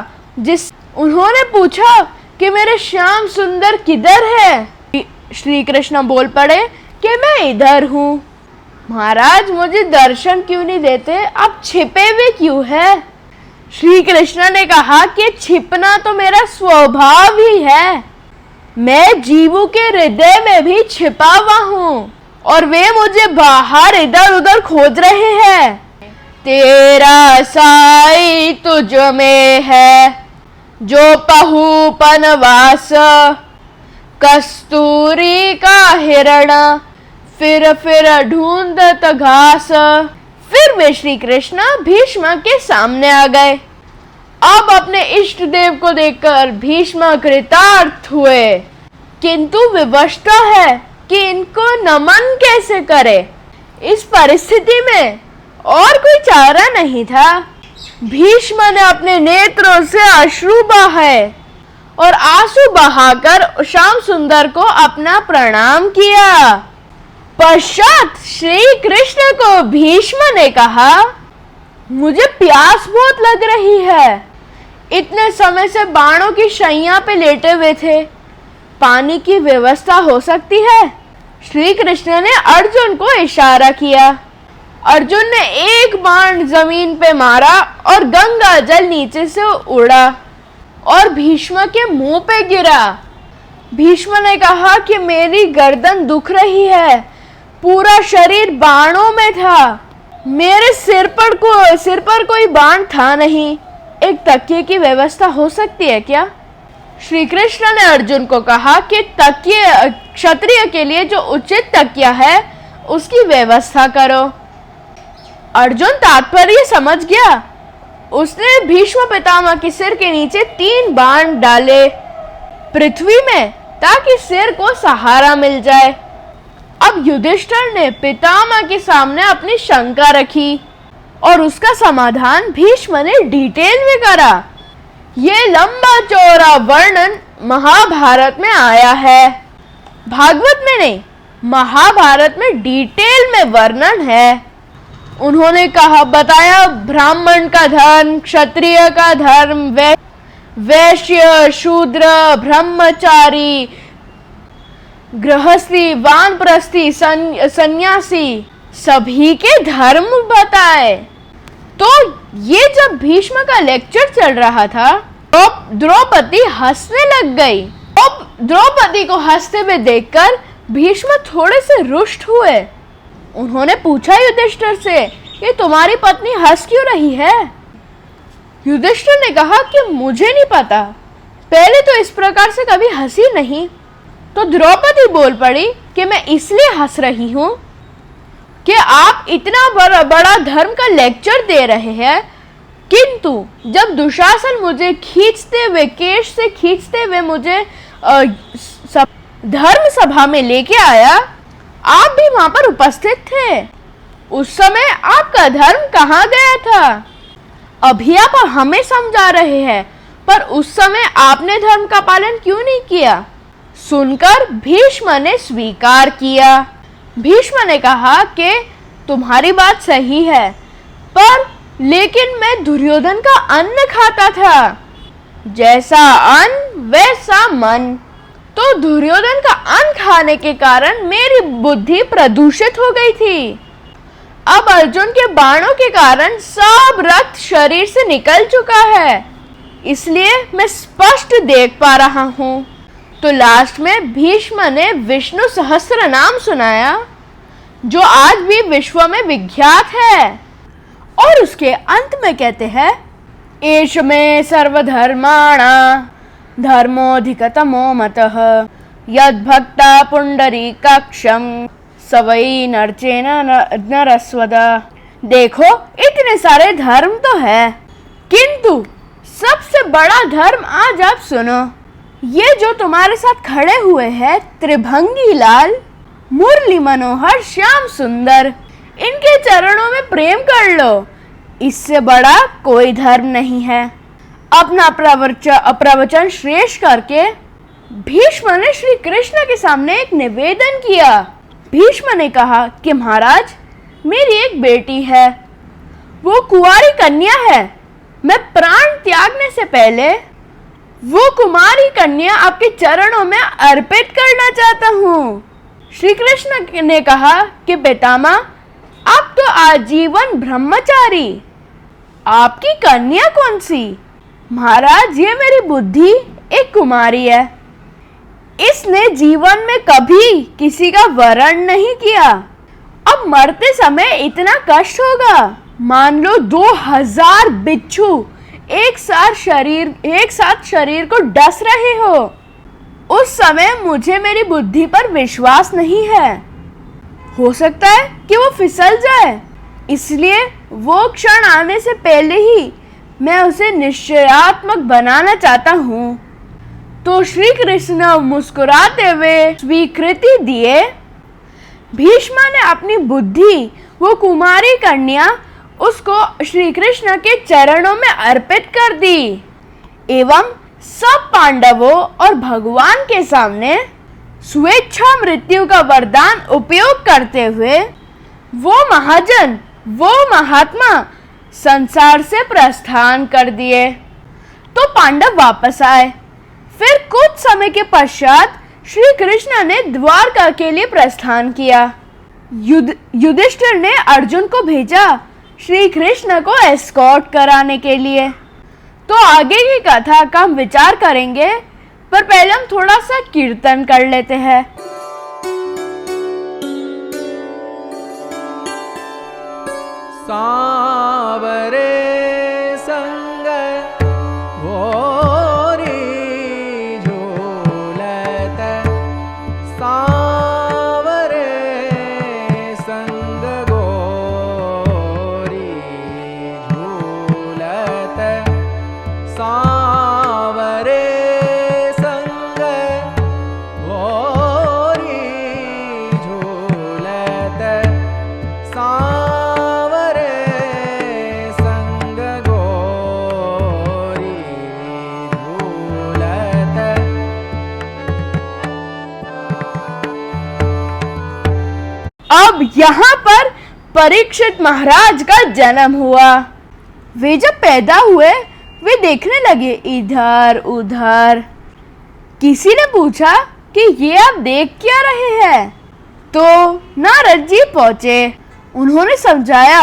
उन्होंने पूछा कि मेरे श्याम सुंदर किधर है। श्री कृष्ण बोल पड़े कि मैं इधर हूँ। महाराज मुझे दर्शन क्यों नहीं देते, आप छिपे हुए क्यों है। श्री कृष्ण ने कहा कि छिपना तो मेरा स्वभाव ही है। मैं जीवों के हृदय में भी छिपा हुआ हूँ और वे मुझे बाहर इधर उधर खोज रहे हैं। तेरा साई तुझ में है जो पहुपन वास, कस्तूरी का हिरण फिर ढूंढत घास। फिर वे श्री कृष्ण भीष्म के सामने आ गए। अब अपने इष्ट देव को देखकर भीष्म कृतार्थ हुए, किंतु विवशता है कि इनको नमन कैसे करे। इस परिस्थिति में और कोई चारा नहीं था। भीष्म ने अपने नेत्रों से अश्रु बहाए और आंसू बहाकर श्याम सुंदर को अपना प्रणाम किया। पश्चात श्री कृष्ण को भीष्म ने कहा, मुझे प्यास बहुत लग रही है। इतने समय से बाणों की शैया पे लेटे हुए थे, पानी की व्यवस्था हो सकती है। श्री कृष्ण ने अर्जुन को इशारा किया। अर्जुन ने एक बाण जमीन पे मारा और गंगा जल नीचे से उड़ा और भीष्म के मुंह पे गिरा। भीष्म ने कहा कि मेरी गर्दन दुख रही है, पूरा शरीर बाणों में था, मेरे सिर पर कोई बाण था नहीं, एक तकिए की व्यवस्था हो सकती है क्या? श्री कृष्ण ने अर्जुन को कहा कि तकिए क्षत्रिय के लिए जो उचित तकिया है उसकी व्यवस्था करो। अर्जुन तात्पर्य समझ गया। उसने भीष्म पितामह के सिर के नीचे 3 बाण डाले पृथ्वी में ताकि सिर को सहारा मिल जाए। अब युधिष्ठिर ने पितामह के सामने अपनी शंका रखी और उसका समाधान भीष्म ने डिटेल में करा। ये लंबा चौड़ा वर्णन महाभारत में आया है, भागवत में नहीं, महाभारत में डिटेल में वर्णन है। उन्होंने बताया ब्राह्मण का धर्म, क्षत्रिय का धर्म, वैश्य, शूद्र, ब्रह्मचारी, गृहस्थी, वानप्रस्थी, सन्यासी, सभी के धर्म बताए। तो ये जब भीष्म का लेक्चर चल रहा था तो द्रौपदी हंसने लग गई। द्रौपदी को हंसते हुए देखकर भीष्म थोड़े से रुष्ट हुए। उन्होंने पूछा युधिष्ठिर से, ये तुम्हारी पत्नी हंस क्यों रही है? युधिष्ठिर ने कहा कि मुझे नहीं पता, पहले तो इस प्रकार से कभी हंसी नहीं। तो द्रौपदी बोल पड़ी कि मैं इसलिए हंस रही हूं कि आप इतना बड़ा धर्म का लेक्चर दे रहे हैं, किंतु जब दुशासन मुझे केश से खींचते हुए मुझे धर्म सभा में लेके आया, आप भी वहां पर उपस्थित थे। उस समय आपका धर्म कहाँ गया था? अभी आप हमें समझा रहे हैं, पर उस समय आपने धर्म का पालन क्यों नहीं किया? सुनकर भीष्म ने स्वीकार किया। भीष्म ने कहा कि तुम्हारी बात सही है, पर लेकिन मैं दुर्योधन का अन्न खाता था, जैसा अन्न वैसा मन। तो दुर्योधन का अन्न खाने के कारण मेरी बुद्धि प्रदूषित हो गई थी। अब अर्जुन के बाणों के कारण सब रक्त शरीर से निकल चुका है, इसलिए मैं स्पष्ट देख पा रहा हूँ। तो लास्ट में भीष्म ने विष्णु सहस्त्र नाम सुनाया, जो आज भी विश्व में विख्यात है। और उसके अंत में कहते हैं, एष में सर्वधर्माणा धर्मोऽधिकतमो मतः यद्भक्ता पुंडरीकाक्षं स वै नर्चेन नरस्वद। देखो, इतने सारे धर्म तो है, किंतु सबसे बड़ा धर्म आज आप सुनो। ये जो तुम्हारे साथ खड़े हुए हैं त्रिभंगी लाल, मुरली मनोहर, श्याम सुंदर, इनके चरणों में प्रेम कर लो, इससे बड़ा कोई धर्म नहीं है। अपना प्रवचन श्रेष्ठ करके भीष्म ने श्री कृष्ण के सामने एक निवेदन किया। भीष्म ने कहा कि महाराज, मेरी एक बेटी है, वो कुंवारी कन्या है। मैं प्राण त्यागने से पहले वो कुमारी कन्या आपके चरणों में अर्पित करना चाहता हूँ। श्री कृष्ण ने कहा कि पितामह, आप तो आजीवन ब्रह्मचारी, आपकी कन्या कौन सी? महाराज, ये मेरी बुद्धि एक कुमारी है, इसने जीवन में कभी किसी का वरण नहीं किया। अब मरते समय इतना कष्ट होगा। मान लो 2000 बिच्छू एक साथ शरीर को डस रहे हो, उस समय मुझे मेरी बुद्धि पर विश्वास नहीं है। हो सकता है कि वो फिसल जाए, इसलिए वो क्षण आने से पहले ही मैं उसे निश्चयात्मक बनाना चाहता हूँ। तो श्री कृष्ण मुस्कुराते हुए स्वीकृति दिए। भीष्म ने अपनी बुद्धि, वो कुमारी कन्या, उसको श्री कृष्ण के चरणों में अर्पित कर दी एवं सब पांडवों और भगवान के सामने स्वेच्छा मृत्यु का वरदान उपयोग करते हुए वो महाजन, वो महात्मा संसार से प्रस्थान कर दिए। तो पांडव वापस आए। फिर कुछ समय के पश्चात श्री कृष्ण ने द्वारका के लिए प्रस्थान किया। युधिष्ठिर ने अर्जुन को भेजा श्री कृष्ण को एस्कॉर्ट कराने के लिए। तो आगे की कथा का हम विचार करेंगे, पर पहले हम थोड़ा सा कीर्तन कर लेते हैं। सांवरे संग गोरी झूलत, सांवरे संग गोरी झूलत, सांवरे संग गोरी झूलत, अब यहाँ पर परीक्षित महाराज का जन्म हुआ। वे जब पैदा हुए वे देखने लगे इधर उधर। किसी ने पूछा कि ये आप देख क्या रहे हैं? तो नारद जी पहुंचे। उन्होंने समझाया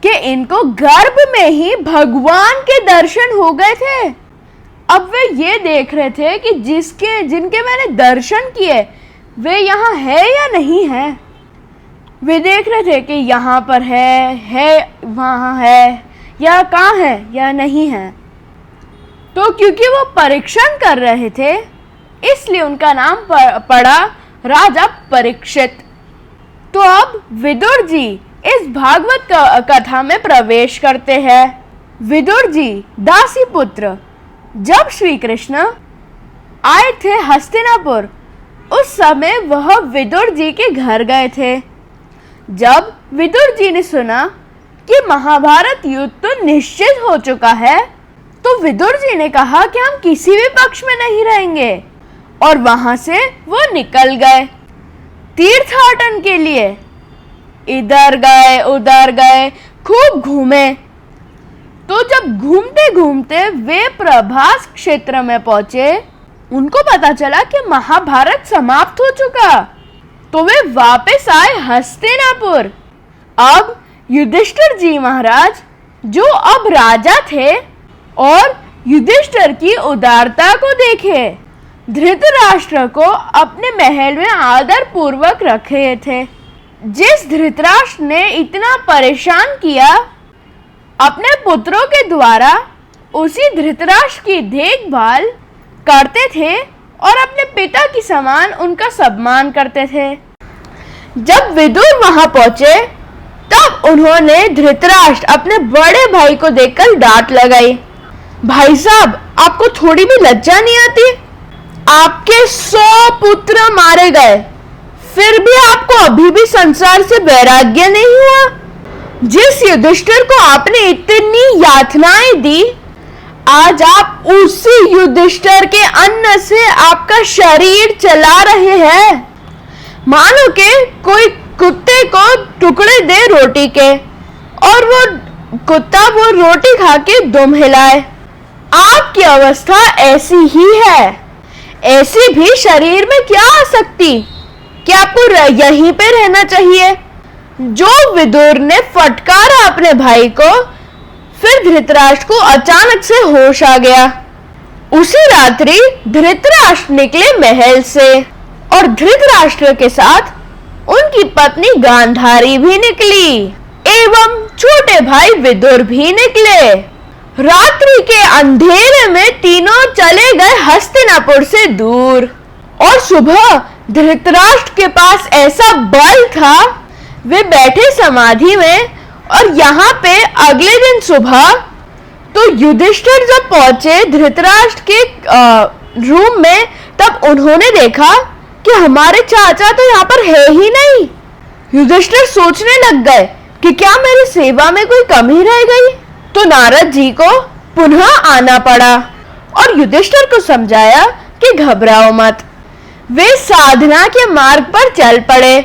कि इनको गर्भ में ही भगवान के दर्शन हो गए थे। अब वे ये देख रहे थे कि जिनके मैंने दर्शन किए वे यहाँ है या नहीं है। वे देख रहे थे कि यहाँ पर है वहाँ है या कहाँ है या नहीं है। तो क्योंकि वो परीक्षण कर रहे थे इसलिए उनका नाम पड़ा राजा परीक्षित। तो अब विदुर जी इस भागवत कथा में प्रवेश करते हैं। विदुर जी दासी पुत्र जब श्री कृष्ण आए थे हस्तिनापुर, उस समय वह विदुर जी के घर गए थे। जब विदुर जी ने सुना कि महाभारत युद्ध तो निश्चित हो चुका है, तो विदुर जी ने कहा कि हम किसी भी पक्ष में नहीं रहेंगे, और वहां से वो निकल गए तीर्थाटन के लिए। इधर गए उधर गए, खूब घूमे। तो जब घूमते घूमते वे प्रभास क्षेत्र में पहुंचे, उनको पता चला कि महाभारत समाप्त हो चुका। तो वे वापस आए हस्तिनापुर। अब युधिष्ठिर जी महाराज जो अब राजा थे और युधिष्ठिर की उदारता को देखे, धृतराष्ट्र को अपने महल में आदर पूर्वक रखे थे। जिस धृतराष्ट्र ने इतना परेशान किया अपने पुत्रों के द्वारा, उसी धृतराष्ट्र की देखभाल करते थे और अपने पिता की समान उनका सम्मान करते थे। जब विदुर वहां पहुंचे तब उन्होंने धृतराष्ट्र अपने बड़े भाई को देखकर डांट लगाई। भाई साहब, आपको थोड़ी भी लज्जा नहीं आती? आपके 100 पुत्र मारे गए, फिर भी आपको अभी भी संसार से वैराग्य नहीं हुआ? जिस युधिष्ठिर को आपने इतनी यातनाएं दी, आज आप उसी युधिष्ठिर के अन्न से आपका शरीर चला रहे हैं। मानो कि कोई कुत्ते को टुकड़े दे रोटी के और वो कुत्ता वो रोटी खा के दुम हिलाए। आपकी अवस्था ऐसी ही है। ऐसी भी शरीर में क्या आ सकती? क्या आपको यहीं पे रहना चाहिए? जो विदुर ने फटकारा अपने भाई को, फिर धृतराष्ट्र को अचानक से होश आ गया। उसी रात्रि धृतराष्ट्र निकले महल से और धृतराष्ट्र के साथ उनकी पत्नी गांधारी भी निकली एवं छोटे भाई विदुर भी निकले। रात्रि के अंधेरे में तीनों चले गए हस्तिनापुर से दूर। और सुबह धृतराष्ट्र के पास ऐसा बल था, वे बैठे समाधि में। और यहाँ पे अगले दिन सुबह तो युधिष्ठिर जब पहुंचे धृतराष्ट्र के रूम में, तब उन्होंने देखा कि हमारे चाचा तो यहाँ पर है ही नहीं। युधिष्ठिर सोचने लग गए कि क्या मेरी सेवा में कोई कमी रह गई। तो नारद जी को पुनः आना पड़ा और युधिष्ठिर को समझाया कि घबराओ मत। वे साधना के मार्ग पर चल पड़े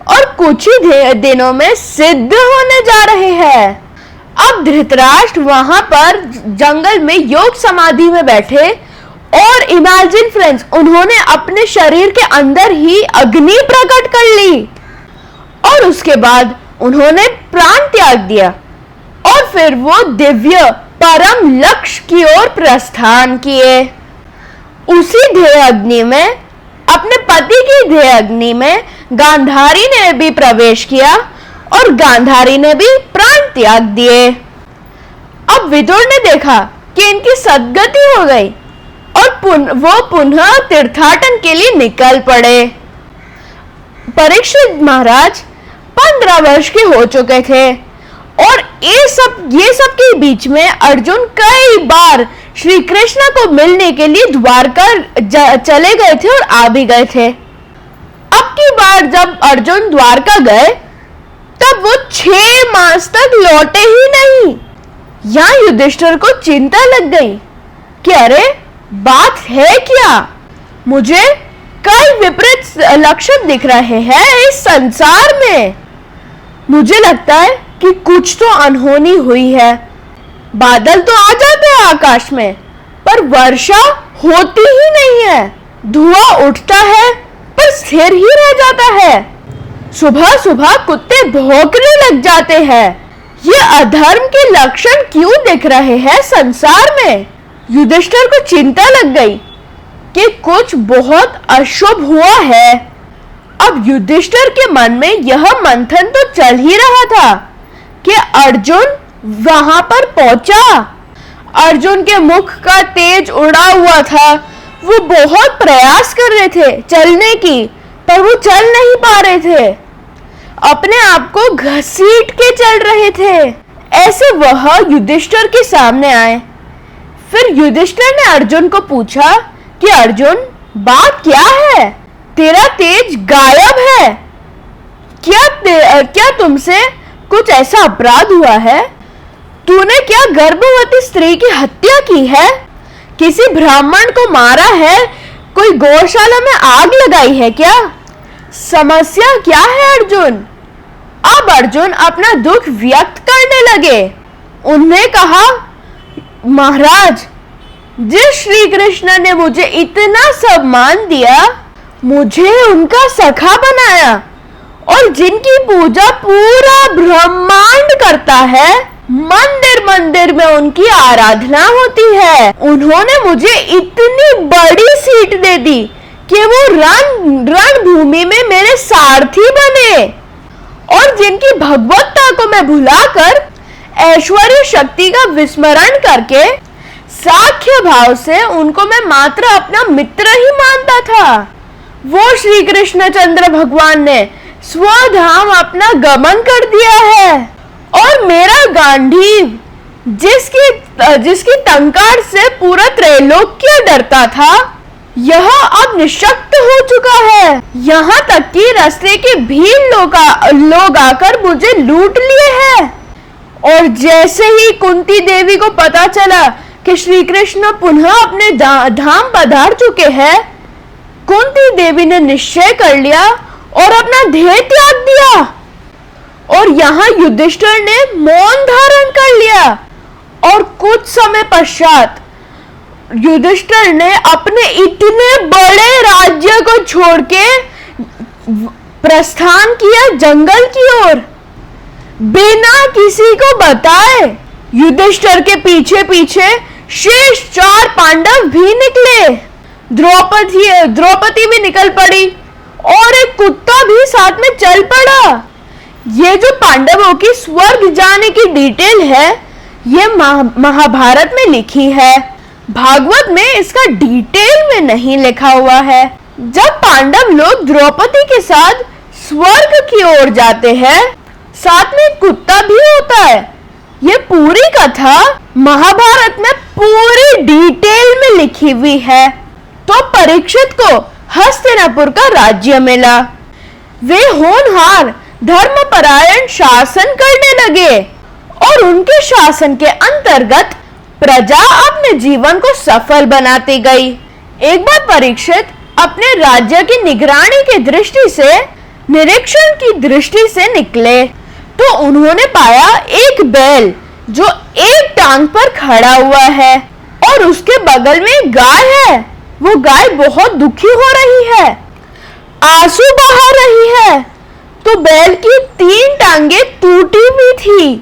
और कुछ ही दिनों में सिद्ध होने जा रहे हैं। अब धृतराष्ट्र वहां पर जंगल में योग समाधि में बैठे और इमेजिन फ्रेंड्स, उन्होंने अपने शरीर के अंदर ही अग्नि प्रकट कर ली और उसके बाद उन्होंने प्राण त्याग दिया और फिर वो दिव्य परम लक्ष्य की ओर प्रस्थान किए। उसी देह अग्नि में, अपने पति की देह अग्नि में गांधारी ने भी प्रवेश किया और गांधारी ने भी प्राण त्याग दिए। अब विदुर ने देखा कि इनकी सद्गति हो गई और वो पुनः तीर्थाटन के लिए निकल पड़े। परीक्षित महाराज 15 वर्ष के हो चुके थे और ये सब के बीच में अर्जुन कई बार श्री कृष्ण को मिलने के लिए द्वारका चले गए थे और आ भी गए थे। अब की बार जब अर्जुन द्वारका गए तब वो 6 मास तक लौटे ही नहीं। यहाँ युधिष्ठिर को चिंता लग गई कि अरे बात है क्या, मुझे कई विपरीत लक्षण दिख रहे हैं इस संसार में। मुझे लगता है कि कुछ तो अनहोनी हुई है। बादल तो आ जाते हैं आकाश में पर वर्षा होती ही नहीं है, धुआं उठता है पर स्थिर ही रह जाता है, सुबह सुबह कुत्ते भौंकने लग जाते हैं। ये अधर्म के लक्षण क्यों दिख रहे हैं संसार में? युधिष्ठिर को चिंता लग गई कि कुछ बहुत अशुभ हुआ है। अब युधिष्ठिर के मन में यह मंथन तो चल ही रहा था कि अर्जुन वहां पर पहुंचा। अर्जुन के मुख का तेज उड़ा हुआ था। वो बहुत प्रयास कर रहे थे चलने की, पर वो चल नहीं पा रहे थे, अपने आप को घसीट के चल रहे थे। ऐसे वह युधिष्ठिर के सामने आए। फिर युधिष्ठिर ने अर्जुन को पूछा कि अर्जुन, बात क्या है? तेरा तेज गायब है। क्या तुमसे कुछ ऐसा अपराध हुआ है? तूने क्या गर्भवती स्त्री की हत्या की है? किसी ब्राह्मण को मारा है? कोई गौशाला में आग लगाई है क्या? समस्या क्या है अर्जुन? अब अर्जुन अपना दुख व्यक्त करने लगे। उन्होंने कहा, महाराज, जिस श्री कृष्ण ने मुझे इतना सम्मान दिया, मुझे उनका सखा बनाया और जिनकी पूजा पूरा ब्रह्मांड करता है, मंदिर मंदिर में उनकी आराधना होती है, उन्होंने मुझे इतनी बड़ी सीट दे दी कि वो रणभूमि में मेरे सारथी बने और जिनकी भगवत्ता को मैं भुलाकर ऐश्वर्य शक्ति का विस्मरण करके साख्य भाव से उनको मैं मात्र अपना मित्र ही मानता था, वो श्री कृष्णचंद्र भगवान ने स्वधाम अपना गमन कर दिया है और मेरा गांडीव जिसकी टंकार से पूरा त्रैलोक्य डरता था, यह अब निशक्त हो चुका है। यहाँ तक कि रास्ते के भीड़ लोग आकर मुझे लूट लिए हैं। और जैसे ही कुंती देवी को पता चला कि श्री कृष्ण पुनः अपने धाम पधार चुके हैं, कुंती देवी ने निश्चय कर लिया और अपना देह त्याग दिया और यहाँ युधिष्ठिर ने मौन धारण कर लिया। और कुछ समय पश्चात युधिष्ठिर ने अपने इतने बड़े राज्य को छोड़ के प्रस्थान किया जंगल की ओर, बिना किसी को बताए। युधिष्ठिर के पीछे पीछे शेष 4 पांडव भी निकले। द्रौपदी भी निकल पड़ी और एक कुत्ता भी साथ में चल पड़ा। ये जो पांडवों की स्वर्ग जाने की डिटेल है, ये महाभारत में लिखी है, भागवत में इसका डिटेल में नहीं लिखा हुआ है। जब पांडव लोग द्रौपदी के साथ स्वर्ग की ओर जाते हैं, साथ में कुत्ता भी होता है। ये पूरी कथा महाभारत में पूरी डिटेल में लिखी हुई है। तो परीक्षित को हस्तिनापुर का राज्य मिला। वे होनहार धर्मपरायण शासन करने लगे और उनके शासन के अंतर्गत प्रजा अपने जीवन को सफल बनाती गई। एक बार परीक्षित अपने राज्य की निगरानी की दृष्टि से, निरीक्षण की दृष्टि से निकले तो उन्होंने पाया एक बैल जो एक टांग पर खड़ा हुआ है और उसके बगल में एक गाय है। वो गाय बहुत दुखी हो रही है, आंसू बहा रही है। तो बैल की 3 टांगे टूटी हुई थी,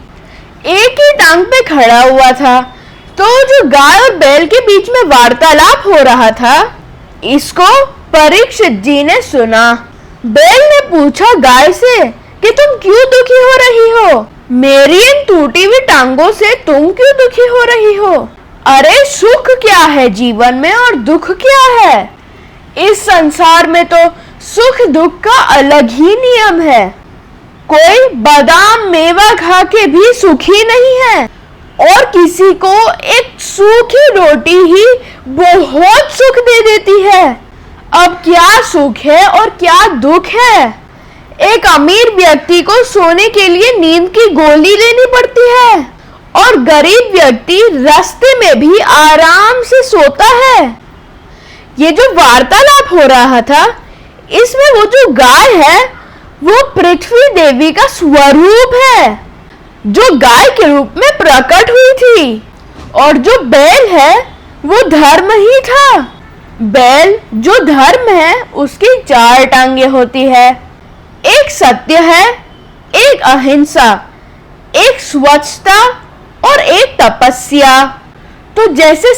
एक ही टांग पे खड़ा हुआ था। तो जो गाय और बैल के बीच में वार्तालाप हो रहा था, इसको परीक्षित जी ने सुना। बैल ने पूछा गाय से कि तुम क्यों दुखी हो रही हो? मेरी इन टूटी हुई टांगों से तुम क्यों दुखी हो रही हो? अरे सुख क्या है जीवन में और दुख क्या है? इस संसार में तो सुख दुख का अलग ही नियम है। कोई बादाम मेवा खा के भी सुखी नहीं है, और किसी को एक सूखी रोटी ही बहुत सुख दे देती है। अब क्या सुख है और क्या दुख है? एक अमीर व्यक्ति को सोने के लिए नींद की गोली लेनी पड़ती है, और गरीब व्यक्ति रास्ते में भी आराम से सोता है। ये जो वार्तालाप हो रहा था, इसमें वो जो गाय है वो पृथ्वी देवी का स्वरूप है, जो गाय के रूप में प्रकट हुई थी। और जो बैल है वो धर्म ही था। बैल जो धर्म है, उसकी 4 टांगे होती है। एक सत्य है, एक अहिंसा, एक स्वच्छता और एक तपस्या। तो जैसे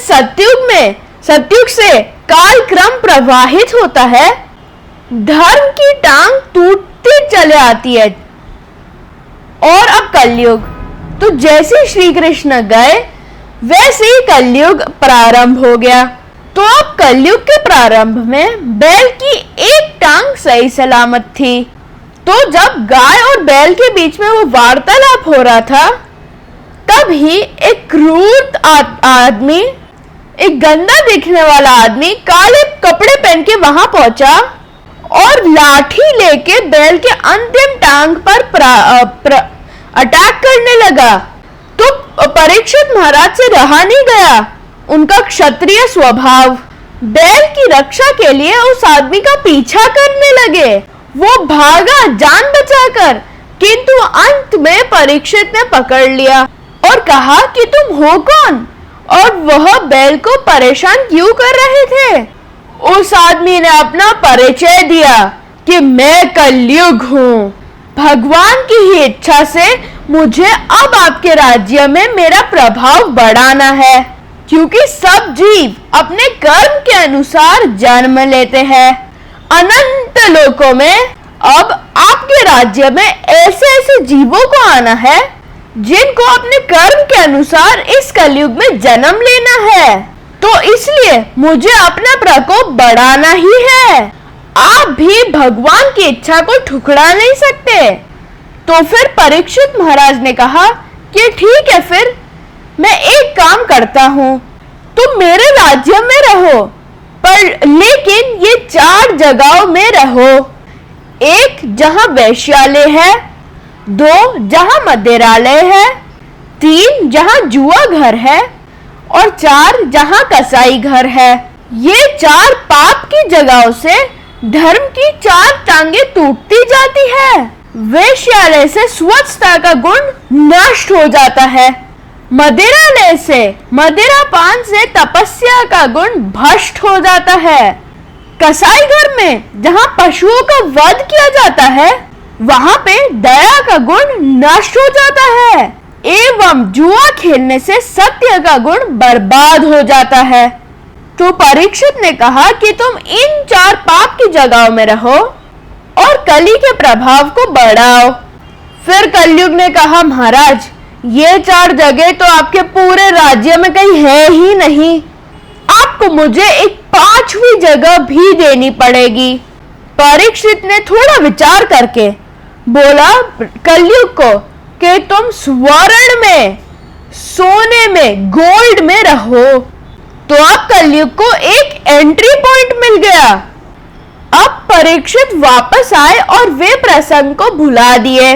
सत्युग से कालक्रम प्रवाहित होता है, धर्म की टांग टूटती चले आती है। और अब कलयुग, तो जैसे श्री कृष्ण गए वैसे ही कलयुग प्रारंभ हो गया। तो अब कलयुग के प्रारंभ में बैल की एक टांग सही सलामत थी। तो जब गाय और बैल के बीच में वो वार्तालाप हो रहा था, तब ही एक क्रूर आदमी, एक गंदा दिखने वाला आदमी काले कपड़े पहन के वहां पहुंचा और लाठी लेके बैल के अंतिम टांग पर अटैक करने लगा। तो परीक्षित महाराज से रहा नहीं गया उनका क्षत्रिय स्वभाव। बैल की रक्षा के लिए उस आदमी का पीछा करने लगे। वो भागा जान बचाकर, किंतु अंत में परीक्षित ने पकड़ लिया और कहा कि तुम हो कौन और वह बैल को परेशान क्यों कर रहे थे? उस आदमी ने अपना परिचय दिया कि मैं कलयुग हूँ। भगवान की ही इच्छा से मुझे अब आपके राज्य में मेरा प्रभाव बढ़ाना है, क्योंकि सब जीव अपने कर्म के अनुसार जन्म लेते हैं। अनंत लोकों में अब आपके राज्य में ऐसे ऐसे जीवों को आना है जिनको अपने कर्म के अनुसार इस कलयुग में जन्म लेना है। तो इसलिए मुझे अपना प्रकोप बढ़ाना ही है। आप भी भगवान की इच्छा को ठुकरा नहीं सकते। तो फिर परीक्षित महाराज ने कहा कि ठीक है, फिर मैं एक काम करता हूँ, तुम मेरे राज्य में रहो, पर लेकिन ये 4 जगहों में रहो। 1 जहां वैश्यालय है, 2 जहां मदिरालय है, 3 जहां जुआ घर है, और 4 जहां कसाई घर है। ये 4 पाप की जगहों से धर्म की 4 टांगे टूटती जाती है। वैश्यालय से स्वच्छता का गुण नष्ट हो जाता है। मदिरालय से, मदिरा पान से तपस्या का गुण भ्रष्ट हो जाता है। कसाई घर में जहां पशुओं का वध किया जाता है, वहां पे दया का गुण नष्ट हो जाता है। एवं जुआ खेलने से सत्य का गुण बर्बाद हो जाता है। तो परीक्षित ने कहा कि तुम इन 4 पाप की जगहों में रहो और कली के प्रभाव को बढ़ाओ। फिर कलयुग ने कहा, महाराज ये 4 जगह तो आपके पूरे राज्य में कहीं है ही नहीं, आपको मुझे एक 5वीं जगह भी देनी पड़ेगी। परीक्षित ने थोड़ा विचार करके बोला कलयुग को कि तुम स्वर्ण में, सोने में, गोल्ड में रहो। तो अब कलयुग को एक एंट्री पॉइंट मिल गया। अब परीक्षित वापस आए और वे प्रसंग को भुला दिए।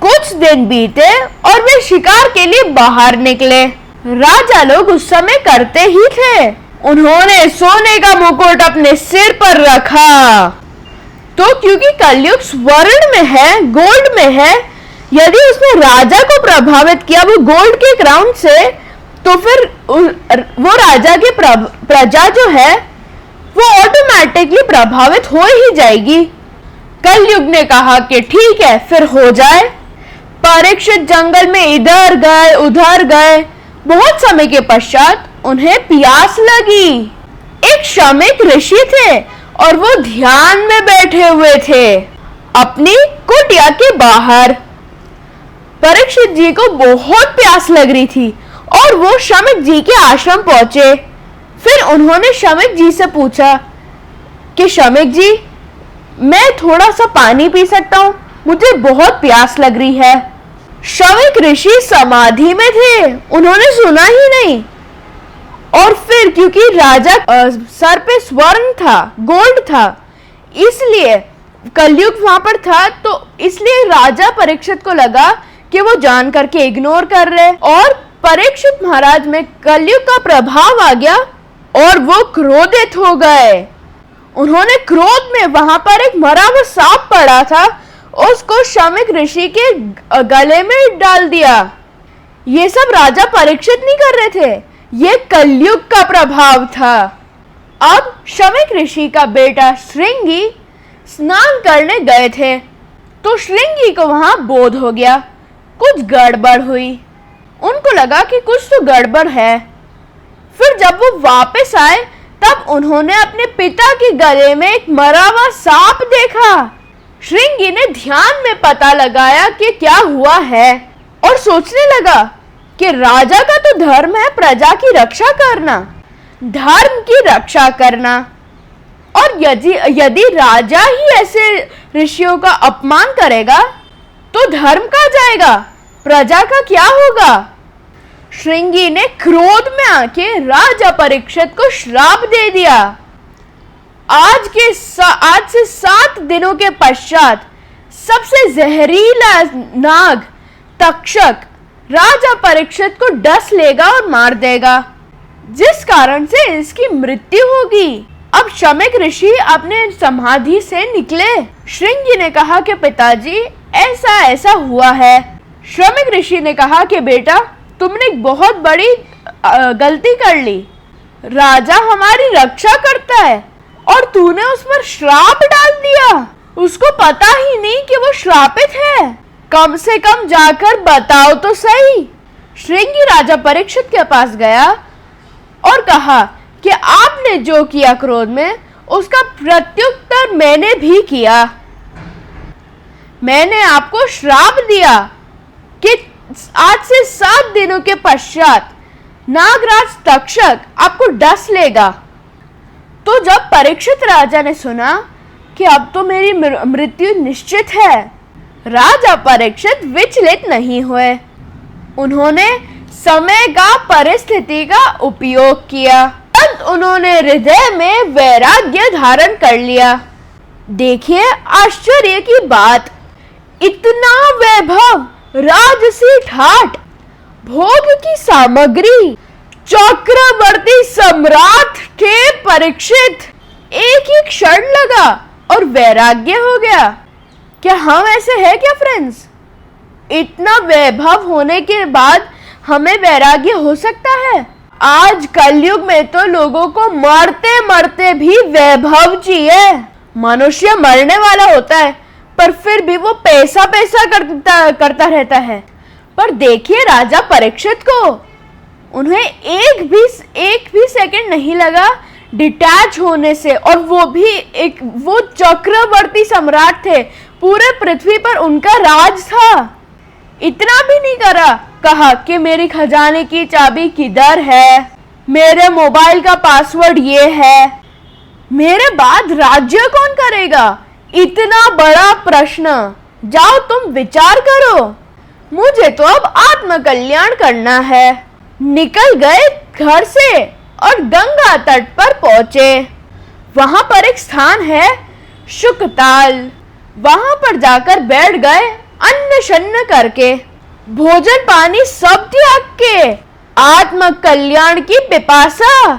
कुछ दिन बीते और वे शिकार के लिए बाहर निकले। राजा लोग उस समय करते ही थे। उन्होंने सोने का मुकुट अपने सिर पर रखा। तो क्योंकि कलयुग स्वर्ण में है, गोल्ड में है, यदि उसने राजा को प्रभावित किया वो गोल्ड के क्राउन से, तो फिर वो राजा की प्रजा जो है वो ऑटोमेटिकली प्रभावित हो ही जाएगी। कलयुग ने कहा कि ठीक है, फिर हो जाए। परीक्षित जंगल में इधर गए उधर गए। बहुत समय के पश्चात उन्हें प्यास लगी। एक श्रमिक ऋषि थे और वो ध्यान में बैठे हुए थे अपनी कुटिया के बाहर। परीक्षित जी को बहुत प्यास लग रही थी और वो श्रमिक जी के आश्रम पहुंचे। फिर उन्होंने श्रमिक जी से पूछा कि श्रमिक जी, मैं थोड़ा सा पानी पी सकता हूँ, मुझे बहुत प्यास लग रही है। श्रमिक ऋषि समाधि में थे, उन्होंने सुना ही नहीं। और फिर क्योंकि राजा सर पे स्वर्ण था, गोल्ड था, इसलिए कलयुग वहां पर था, तो इसलिए राजा परीक्षित को लगा कि वो जान करके इग्नोर कर रहे, और परीक्षित महाराज में कलयुग का प्रभाव आ गया और वो क्रोधित हो गए। उन्होंने क्रोध में वहां पर एक मरा हुआ सांप पड़ा था, उसको श्रमिक ऋषि के गले में डाल दिया। ये सब राजा परीक्षित नहीं कर रहे थे, ये कलयुग का प्रभाव था। अब श्रमिक ऋषि का बेटा श्रृंगी स्नान करने गए थे, तो श्रृंगी को वहां बोध हो गया, कुछ गड़बड़ हुई। उनको लगा कि कुछ तो गड़बड़ है। फिर जब वो वापस आए तब उन्होंने अपने पिता के गले में एक मरा हुआ सांप देखा। श्रृंगी ने ध्यान में पता लगाया कि क्या हुआ है और सोचने लगा कि राजा का तो धर्म है प्रजा की रक्षा करना, धर्म की रक्षा करना, और यदि राजा ही ऐसे ऋषियों का अपमान करेगा तो धर्म कहाँ जाएगा, प्रजा का क्या होगा। श्रृंगी ने क्रोध में आके राजा परीक्षित को श्राप दे दिया। आज से 7 दिनों के पश्चात सबसे जहरीला नाग तक्षक राजा परीक्षित को डस लेगा और मार देगा, जिस कारण से इसकी मृत्यु होगी। अब श्रमिक ऋषि अपने समाधि से निकले। श्रृंगी ने कहा कि पिताजी ऐसा ऐसा हुआ है। श्रमिक ऋषि ने कहा कि बेटा, तुमने एक बहुत बड़ी गलती कर ली। राजा हमारी रक्षा करता है और तूने उस पर श्राप डाल दिया। उसको पता ही नहीं कि वो श्रापित है। कम से कम जाकर बताओ तो सही। श्रृंगी राजा परीक्षित के पास गया और कहा कि आपने जो किया क्रोध में, उसका प्रत्युत्तर मैंने भी किया। मैंने आपको श्राप दिया कि आज से 7 दिनों के पश्चात नागराज तक्षक आपको डस लेगा। तो जब परीक्षित राजा ने सुना कि अब तो मेरी मृत्यु निश्चित है, राजा परीक्षित विचलित नहीं हुए। उन्होंने समय का परिस्थिति का उपयोग किया। तब उन्होंने हृदय में वैराग्य धारण कर लिया। देखिए आश्चर्य की बात, इतना वैभव, राजसी ठाट, भोग की सामग्री, चक्रवर्ती सम्राट थे परीक्षित, एक ही क्षण लगा और वैराग्य हो गया। क्या हम ऐसे हैं क्या फ्रेंड्स? इतना वैभव होने के बाद हमें वैराग्य हो सकता है? आज कलयुग में तो लोगों को मरते मरते भी वैभव चाहिए। मनुष्य मरने वाला होता है पर फिर भी वो पैसा करता रहता है। पर देखिए राजा परीक्षित को, उन्हें एक भी सेकंड नहीं लगा डिटैच होने से, और वो चक्रवर्ती सम्राट थे, पूरे पृथ्वी पर उनका राज था। इतना भी नहीं कहा कि मेरी खजाने की चाबी किधर है, मेरे मोबाइल का पासवर्ड ये है, मेरे बाद राज्य कौन करेगा? इतना बड़ा प्रश्न, जाओ तुम विचार करो, मुझे तो अब आत्मकल्याण करना है। निकल गए घर से और गंगा तट पर पहुंचे। वहां पर एक स्थान है शुकताल, वहां पर जाकर बैठ गए अन्न शन्न करके, भोजन पानी सब त्याग के, आत्म कल्याण की पिपासा।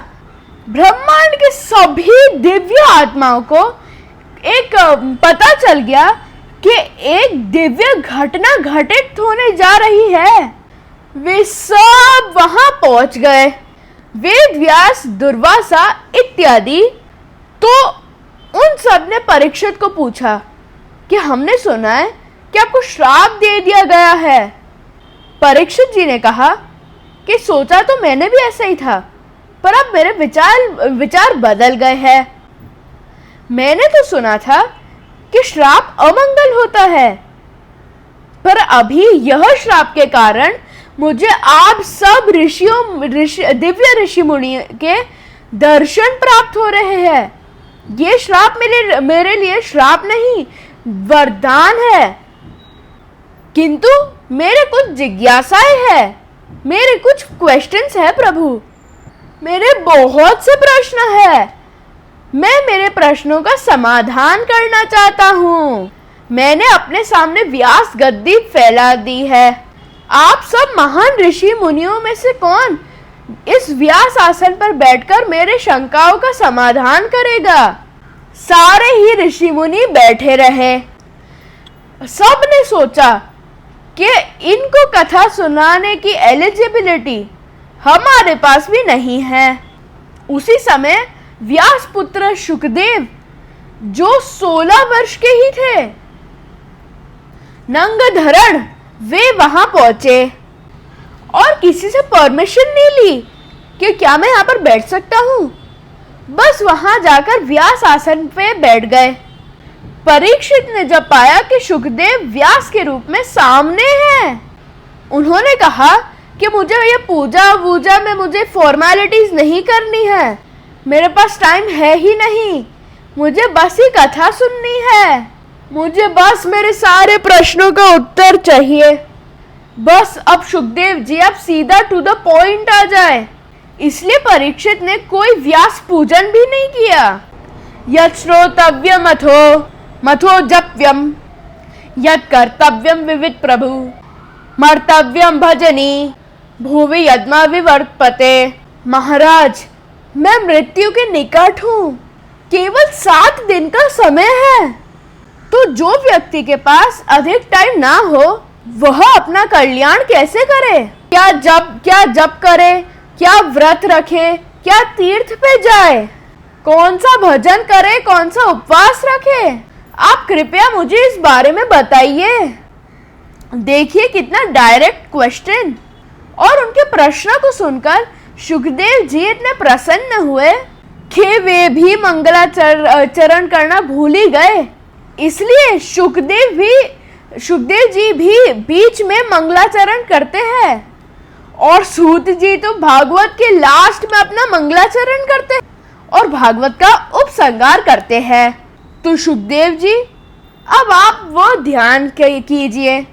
ब्रह्मांड के सभी दिव्य आत्माओं को एक पता चल गया कि एक दिव्य घटना घटित होने जा रही है। वे सब वहां पहुंच गए, वेद व्यास, दुर्वासा इत्यादि। तो उन सब ने परीक्षित को पूछा कि हमने सुना है कि आपको श्राप दे दिया गया है। परीक्षित जी ने कहा कि सोचा तो मैंने भी ऐसा ही था, पर अब मेरे विचार बदल गए हैं। मैंने तो सुना था कि श्राप अमंगल होता है, पर अभी यह श्राप के कारण मुझे आप सब दिव्य ऋषि मुनि के दर्शन प्राप्त हो रहे हैं। ये श्राप मेरे लिए श्राप नहीं, वरदान है। किंतु मेरे कुछ जिज्ञासाएं हैं, मेरे कुछ क्वेश्चंस है प्रभु, मेरे बहुत से प्रश्न है। मैं मेरे प्रश्नों का समाधान करना चाहता हूँ। मैंने अपने सामने व्यास गद्दी फैला दी है। आप सब महान ऋषि मुनियों में से कौन इस व्यास आसन पर बैठकर मेरे शंकाओं का समाधान करेगा? सारे ही ऋषि मुनि बैठे रहे। सब ने सोचा कि इनको कथा सुनाने की एलिजिबिलिटी हमारे पास भी नहीं है। उसी समय व्यास पुत्र शुकदेव, जो 16 वर्ष के ही थे, नंगधरण, वे वहां पहुंचे और किसी से परमिशन नहीं ली कि क्या मैं यहाँ पर बैठ सकता हूँ। बस वहां जाकर व्यास आसन पे बैठ गए। परीक्षित ने जब पाया कि शुकदेव व्यास के रूप में सामने हैं, उन्होंने कहा कि मुझे ये पूजा में मुझे फॉर्मेलिटीज नहीं करनी है, मेरे पास टाइम है ही नहीं, मुझे बस ही कथा सुननी है, मुझे बस मेरे सारे प्रश्नों का उत्तर चाहिए। बस अब शुकदेव जी आप सीधा टू द पॉइंट आ जाए। इसलिए परीक्षित ने कोई व्यास पूजन भी नहीं किया। यत् श्रोतव्यम मथो जप्यम, यत् कर्तव्यम विविध प्रभु, मर्तव्यम भजनी, भुवि यद्मा विवर्तते। महाराज, मैं मृत्यु के निकट हूँ, केवल 7 दिन का समय है। तो जो व्यक्ति के पास अधिक टाइम ना हो, वह अपना कल्याण कैसे करे? क्या जप करे, क्या व्रत रखे, क्या तीर्थ पे जाए, कौन सा भजन करे, कौन सा उपवास रखे? आप कृपया मुझे इस बारे में बताइए। देखिए कितना डायरेक्ट क्वेश्चन। और उनके प्रश्न को सुनकर शुकदेव जी इतने प्रसन्न हुए कि वे भी मंगलाचरण करना भूल ही गए। इसलिए शुकदेव जी भी बीच में मंगलाचरण करते हैं और सूत जी तो भागवत के लास्ट में अपना मंगलाचरण करते हैं और भागवत का उपसंहार करते हैं। तो शुकदेव जी, अब आप वो ध्यान कीजिए।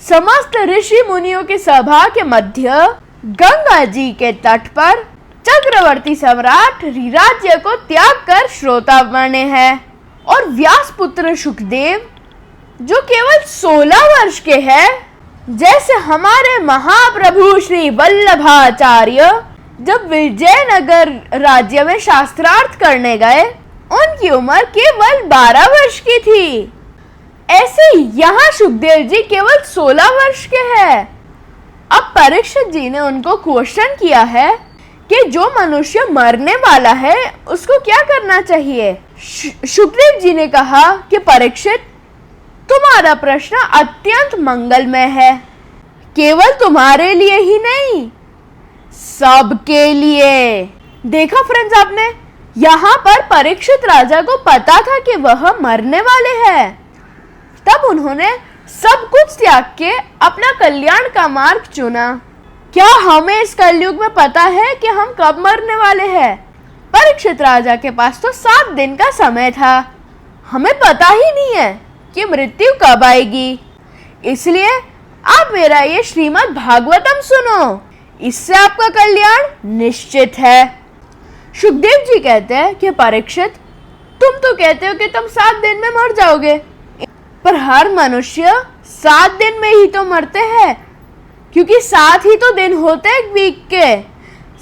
समस्त ऋषि मुनियों की सभा के मध्य गंगा जी के तट पर चक्रवर्ती सम्राट राज्य को त्याग कर श्रोता बने हैं और व्यास पुत्र शुकदेव, जो केवल 16 वर्ष के हैं, जैसे हमारे महाप्रभु श्री वल्लभाचार्य जब विजयनगर राज्य में शास्त्रार्थ करने गए, उनकी उम्र केवल 12 वर्ष की थी। ऐसे यहाँ शुकदेव जी केवल 16 वर्ष के हैं। अब परीक्षित जी ने उनको क्वेश्चन किया है कि जो मनुष्य मरने वाला है उसको क्या करना चाहिए। शुकदेव जी ने कहा कि परीक्षित, तुम्हारा प्रश्न अत्यंत मंगलमय है, केवल तुम्हारे लिए ही नहीं, सबके लिए। देखा फ्रेंड्स, आपने यहाँ पर परीक्षित राजा को पता था कि वह मरने वाले हैं, तब उन्होंने सब कुछ त्याग के अपना कल्याण का मार्ग चुना। क्या हमें इस कलयुग में पता है कि हम कब मरने वाले हैं? परीक्षित राजा के पास तो 7 दिन का समय था। हमें पता ही नहीं है कि मृत्यु कब आएगी। इसलिए आप मेरा ये श्रीमद् भागवतम सुनो, इससे आपका कल्याण निश्चित है। शुकदेव जी कहते हैं कि परीक्षित, तुम तो कहते हो कि तुम 7 दिन में मर जाओगे, पर हर मनुष्य 7 दिन में ही तो मरते हैं, क्योंकि 7 ही तो दिन होते हैं एक वीक के।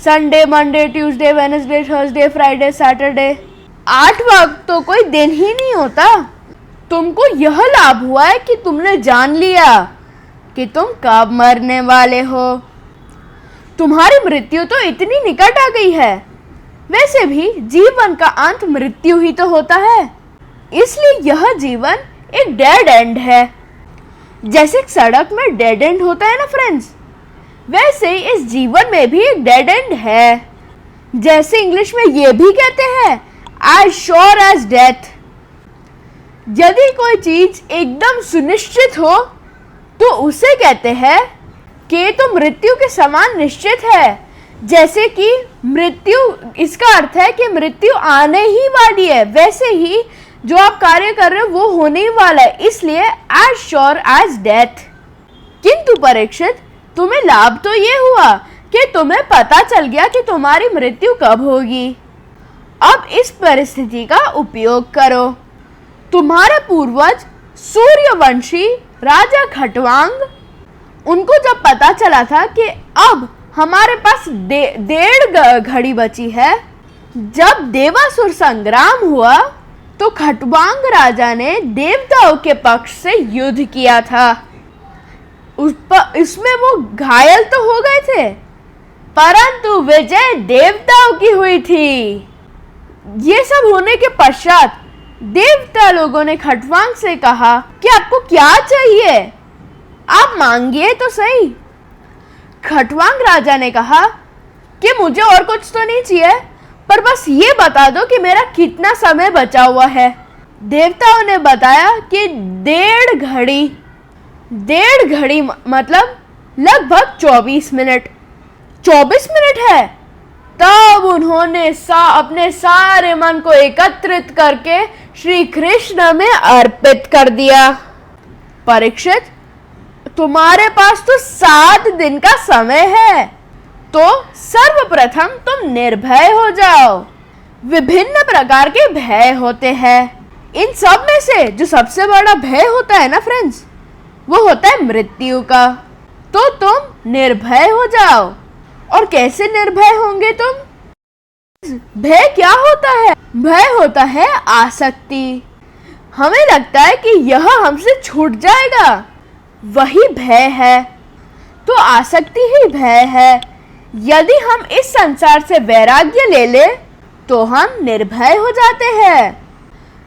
Sunday, Monday, Tuesday, Wednesday, Thursday, Friday, Saturday. 8 वक्त तो कोई दिन ही नहीं होता। तुमको यह लाभ हुआ है कि तुमने जान लिया कि तुम कब मरने वाले हो। तुम्हारी मृत्यु तो इतनी निकट आ गई है। वैसे भी जीवन का अंत मृत्यु ही तो होता है, इसलिए यह जीवन एक डेड एंड है। जैसे सड़क में डेड एंड होता है ना फ्रेंड्स, वैसे इस जीवन में भी एक डेड एंड है। जैसे इंग्लिश में ये भी कहते हैं as sure as death। यदि कोई चीज एकदम सुनिश्चित हो तो उसे कहते हैं कि तो मृत्यु के समान निश्चित है। जैसे कि मृत्यु, इसका अर्थ है कि मृत्यु आने ही वाली है, वैसे ही जो आप कार्य कर रहे हो वो होने ही वाला है, इसलिए as sure as death। किंतु परीक्षित, तुम्हें लाभ तो ये हुआ कि तुम्हें पता चल गया कि तुम्हारी मृत्यु कब होगी। अब इस परिस्थिति का उपयोग करो। तुम्हारे पूर्वज सूर्यवंशी राजा खटवांग, उनको जब पता चला था कि अब हमारे पास 1.5 घड़ी बची है, जब देवासुर संग्राम हुआ तो खटवांग राजा ने देवताओं के पक्ष से युद्ध किया था। इसमें वो घायल तो हो गए थे, परंतु विजय देवताओं की हुई थी। ये सब होने के पश्चात देवता लोगों ने खटवांग से कहा कि आपको क्या चाहिए, आप मांगिए तो सही। खटवांग राजा ने कहा कि मुझे और कुछ तो नहीं चाहिए, पर बस ये बता दो कि मेरा कितना समय बचा हुआ है। देवताओं ने बताया कि 1.5 घड़ी। 1.5 घड़ी मतलब लगभग 24 मिनट। 24 मिनट है। तब उन्होंने अपने सारे मन को एकत्रित करके श्री कृष्ण में अर्पित कर दिया। परीक्षित, तुम्हारे पास तो 7 दिन का समय है, तो सर्वप्रथम तुम निर्भय हो जाओ। विभिन्न प्रकार के भय होते हैं। इन सब में से जो सबसे बड़ा भय होता है ना फ्रेंड्स, वो होता है मृत्यु का। तो तुम निर्भय हो जाओ। और कैसे निर्भय होंगे तुम? भय क्या होता है? भय होता है आसक्ति। हमें लगता है कि यह हमसे छूट जाएगा, वही भय है। तो आसक्ति ही भय है। यदि हम इस संसार से वैराग्य ले ले तो हम निर्भय हो जाते हैं।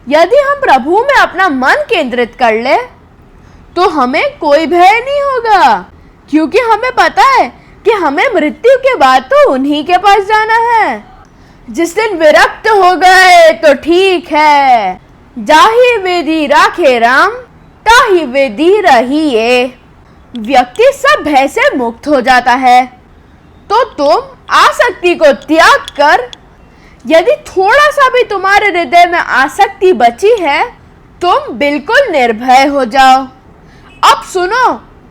यदि हम प्रभु में अपना मन केंद्रित कर ले तो हमें कोई भय नहीं होगा, क्योंकि हमें पता है कि हमें मृत्यु के बाद तो उन्हीं के पास जाना है। जिस दिन विरक्त हो गए तो ठीक है, जाहि विधि राखे राम, ताहि विधि रहिए। व्यक्ति सब भय से मुक्त हो जाता है। तो तुम आसक्ति को त्याग कर, यदि थोड़ा सा भी तुम्हारे हृदय में आसक्ति बची है, तुम बिल्कुल निर्भय हो जाओ। अब सुनो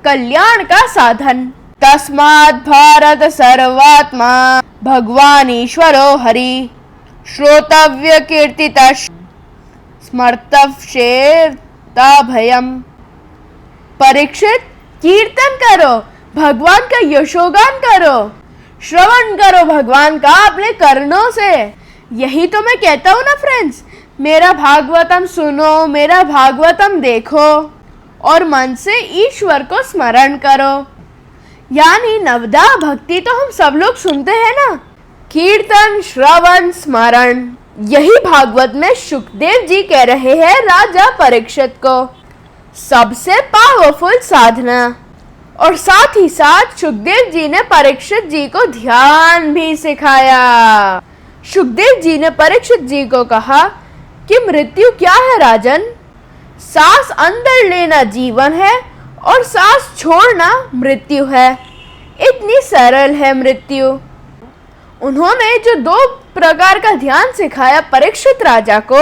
कल्याण का साधन। तस्मात् भारत सर्वात्मा भगवान ईश्वरो हरि, श्रोतव्य कीर्तितः स्मर्तव्येता भयम। परीक्षित, कीर्तन करो, भगवान का यशोगान करो, श्रवण करो भगवान का अपने कर्णों से। यही तो मैं कहता हूँ ना फ्रेंड्स, मेरा भागवतम सुनो, मेरा भागवतम देखो और मन से ईश्वर को स्मरण करो। यानी नवदा भक्ति तो हम सब लोग सुनते हैं ना, कीर्तन श्रवण स्मरण। यही भागवत में शुकदेव जी कह रहे हैं राजा परीक्षित को सबसे पावरफुल साधना। और साथ ही साथ शुकदेव जी ने परीक्षित जी को ध्यान भी सिखाया। शुकदेव जी ने परीक्षित जी को कहा कि मृत्यु क्या है राजन? सांस अंदर लेना जीवन है और सांस छोड़ना मृत्यु है। इतनी सरल है मृत्यु। उन्होंने जो 2 प्रकार का ध्यान सिखाया परीक्षित राजा को,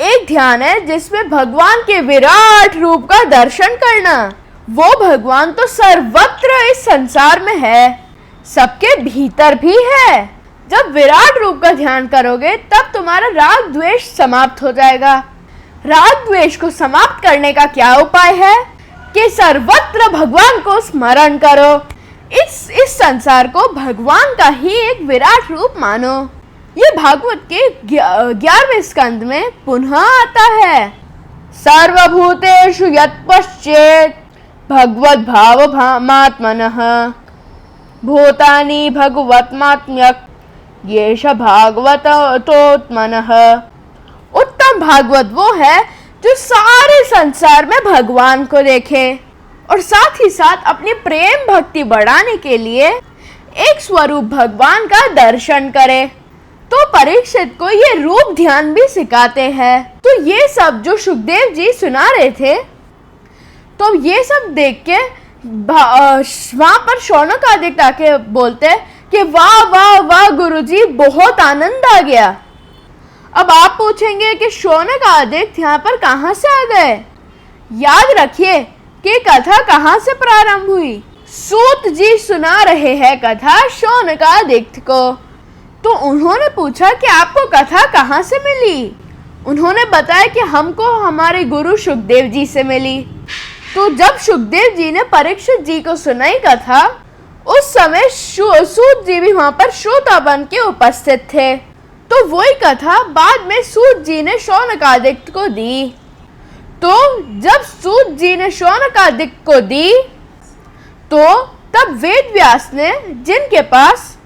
एक ध्यान है जिसमें भगवान के विराट रूप का दर्शन करना। वो भगवान तो सर्वत्र इस संसार में है, सबके भीतर भी है। जब विराट रूप का ध्यान करोगे तब तुम्हारा राग द्वेष समाप्त हो जाएगा। राग द्वेष को समाप्त करने का क्या उपाय है कि सर्वत्र भगवान को स्मरण करो। इस संसार को भगवान का ही एक विराट रूप मानो। ये भागवत के 11वें स्कंद में पुनः आता है। सर्वभूतेषु यत्पश्चेत् भगवद् भावमात्मनः भूतानि भगवत्मात्म्यक येष भागवतोत्मनः। उत्तम भागवत वो है जो सारे संसार में भगवान को देखे और साथ ही साथ अपनी प्रेम भक्ति बढ़ाने के लिए एक स्वरूप भगवान का दर्शन करे। तो परीक्षित को ये रूप ध्यान भी सिखाते हैं। तो ये सब जो सुखदेव जी सुना रहे थे, तो ये सब देख के वहां पर शौनक आदित्य आके बोलते कि वाह वाह वाह गुरुजी, बहुत आनंद आ गया। अब आप पूछेंगे कि शौनक आदित्य यहाँ पर कहाँ से आ गए। याद रखिए कि कथा कहाँ से प्रारंभ हुई। सूत जी सुना रहे हैं कथा शौनक आदित्य को। तो उन्होंने पूछा कि आपको कथा कहाँ से मिली। उन्होंने बताया कि हमको हमारे गुरु सुखदेव जी से मिली। तो जब सुखदेव जी ने परीक्षित जी को सुनाई कथा, उस समय सूत जी भी वहां पर श्रोता बन के उपस्थित थे। तो वही कथा बाद में सूत जी ने शौनक आदित्य को दी। तो जब सूत जी ने शौनक आदित्य को दी, तो तब वेद व्यास ने, जिनके पास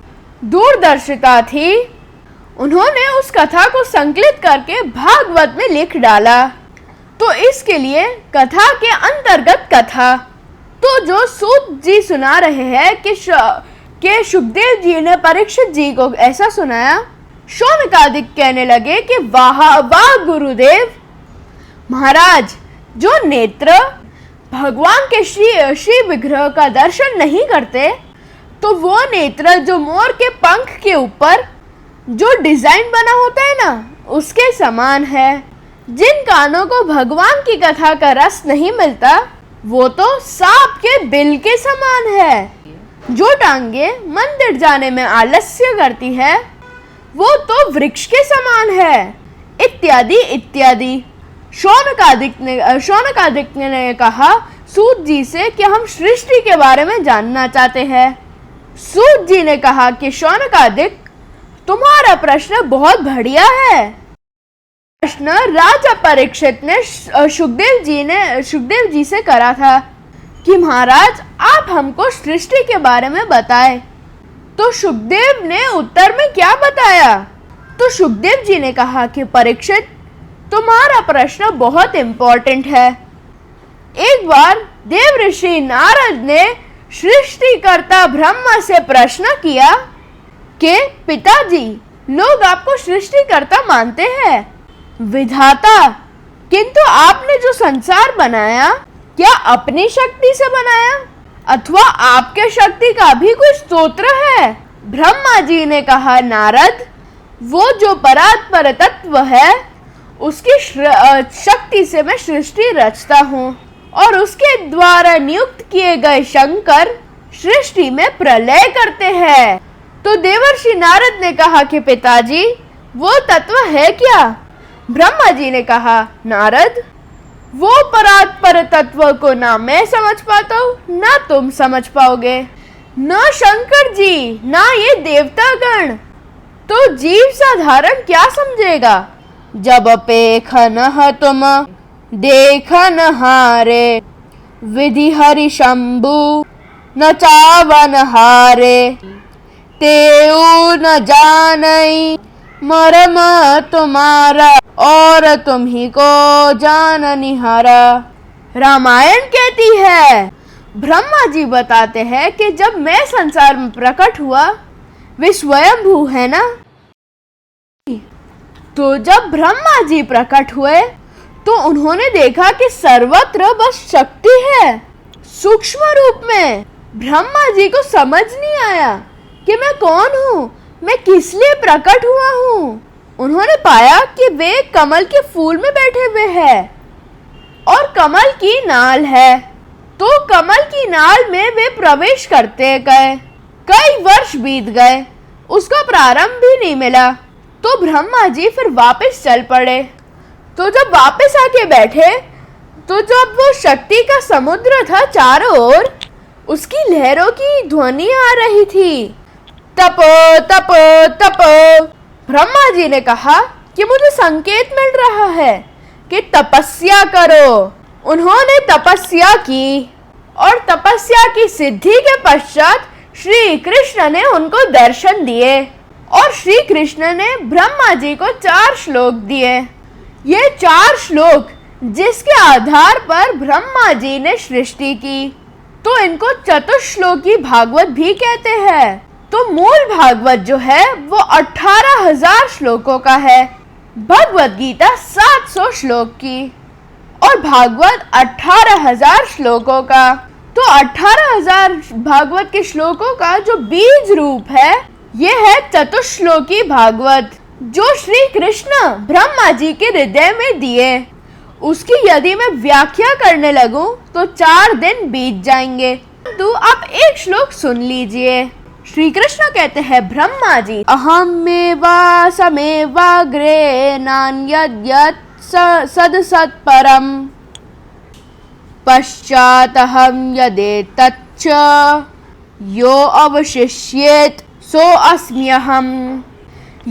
दूरदर्शिता थी, उन्होंने उस कथा को संकलित करके भागवत में लिख डाला। तो इसके लिए कथा के अंतर्गत कथा। तो जो सूत जी सुना रहे हैं कि सुखदेव जी ने परीक्षित जी को ऐसा सुनाया, शौनक आदित्य कहने लगे कि वाह वाह गुरुदेव महाराज, जो नेत्र भगवान के श्री विग्रह का दर्शन नहीं करते, तो वो नेत्र जो मोर के पंख के ऊपर जो डिजाइन बना होता है ना, उसके समान है। जिन कानों को भगवान की कथा का रस नहीं मिलता, वो तो सांप के बिल के समान है। जो टांगे मंदिर जाने में आलस्य करती है, वो तो वृक्ष के समान है, इत्यादि इत्यादि। शौनक आदित्य ने कहा सूत जी से कि हम सृष्टि के बारे में जानना चाहते हैं। सूत जी ने कहा कि शौनक आदित्य, तुम्हारा प्रश्न बहुत बढ़िया है। प्रश्न राजा परीक्षित ने सुखदेव जी से करा था कि महाराज आप हमको सृष्टि के बारे में बताएं। तो सुखदेव ने उत्तर में क्या बताया? तो सुखदेव जी ने कहा कि परीक्षित, तुम्हारा प्रश्न बहुत इंपॉर्टेंट है। एक बार देव ऋषि नारद ने सृष्टिकर्ता ब्रह्मा से प्रश्न किया कि पिताजी, लोग आपको सृष्टिकर्ता मानते हैं, विधाता, किंतु आपने जो संसार बनाया, क्या अपनी शक्ति से बनाया अथवा आपके शक्ति का भी कोई स्तोत्र है? ब्रह्मा जी ने कहा, नारद, वो जो परात्पर तत्व है, उसकी शक्ति से मैं सृष्टि रचता हूँ और उसके द्वारा नियुक्त किए गए शंकर सृष्टि में प्रलय करते हैं। तो देवर्षि नारद ने कहा कि पिताजी, वो तत्व है क्या? ब्रह्मा जी ने कहा, नारद, वो परात्पर तत्व को ना मैं समझ पाता हूँ, ना तुम समझ पाओगे, ना शंकर जी, ना ये देवतागण, तो जीव साधारण क्या समझेगा? जब पेखन तुम देखन हारे, विधि हरि शंभु न चावन हारे, तेऊ न जानई मरम तुम्हारा, और तुम ही को जान निहारा। रामायण कहती है, ब्रह्मा जी बताते हैं कि जब मैं संसार में प्रकट हुआ, वे स्वयंभू है ना, तो जब ब्रह्मा जी प्रकट हुए तो उन्होंने देखा कि सर्वत्र बस शक्ति है, सूक्ष्म रूप में। ब्रह्मा जी को समझ नहीं आया कि मैं कौन हूँ, मैं किस लिए प्रकट हुआ हूँ। उन्होंने पाया कि वे कमल के फूल में बैठे हुए हैं और कमल की नाल है। तो कमल की नाल में वे प्रवेश करते गए। कई वर्ष बीत गए, उसका प्रारंभ भी नहीं मिला। तो ब्रह्मा जी फिर वापस चल पड़े। तो जब वापस आके बैठे, तो जब वो शक्ति का समुद्र था चारों ओर, उसकी लहरों की ध्वनि आ रही थी, तपो तपो तपो। ब्रह्मा जी ने कहा कि मुझे संकेत मिल रहा है कि तपस्या करो। उन्होंने तपस्या की और तपस्या की सिद्धि के पश्चात श्री कृष्ण ने उनको दर्शन दिए और श्री कृष्ण ने ब्रह्मा जी को 4 श्लोक दिए। ये 4 श्लोक जिसके आधार पर ब्रह्मा जी ने सृष्टि की, तो इनको चतुश्लोकी भागवत भी कहते हैं। तो मूल भागवत जो है वो 18,000 श्लोकों का है, भगवत गीता 700 श्लोक की और भागवत 18,000 श्लोकों का। तो 18,000 भागवत के श्लोकों का जो बीज रूप है ये है चतुश्लोकी भागवत, जो श्री कृष्ण ब्रह्मा जी के हृदय में दिए। उसकी यदि मैं व्याख्या करने लगूं तो 4 दिन बीत जाएंगे, तो आप एक श्लोक सुन लीजिए। श्री कृष्ण कहते हैं ब्रह्मा जी, अहमेवा समेवाग्रे नान्यद्यत् सदसत्परम् पश्चातहं यदेतच्च यो अवशिष्येत सो अस्म्यहम्।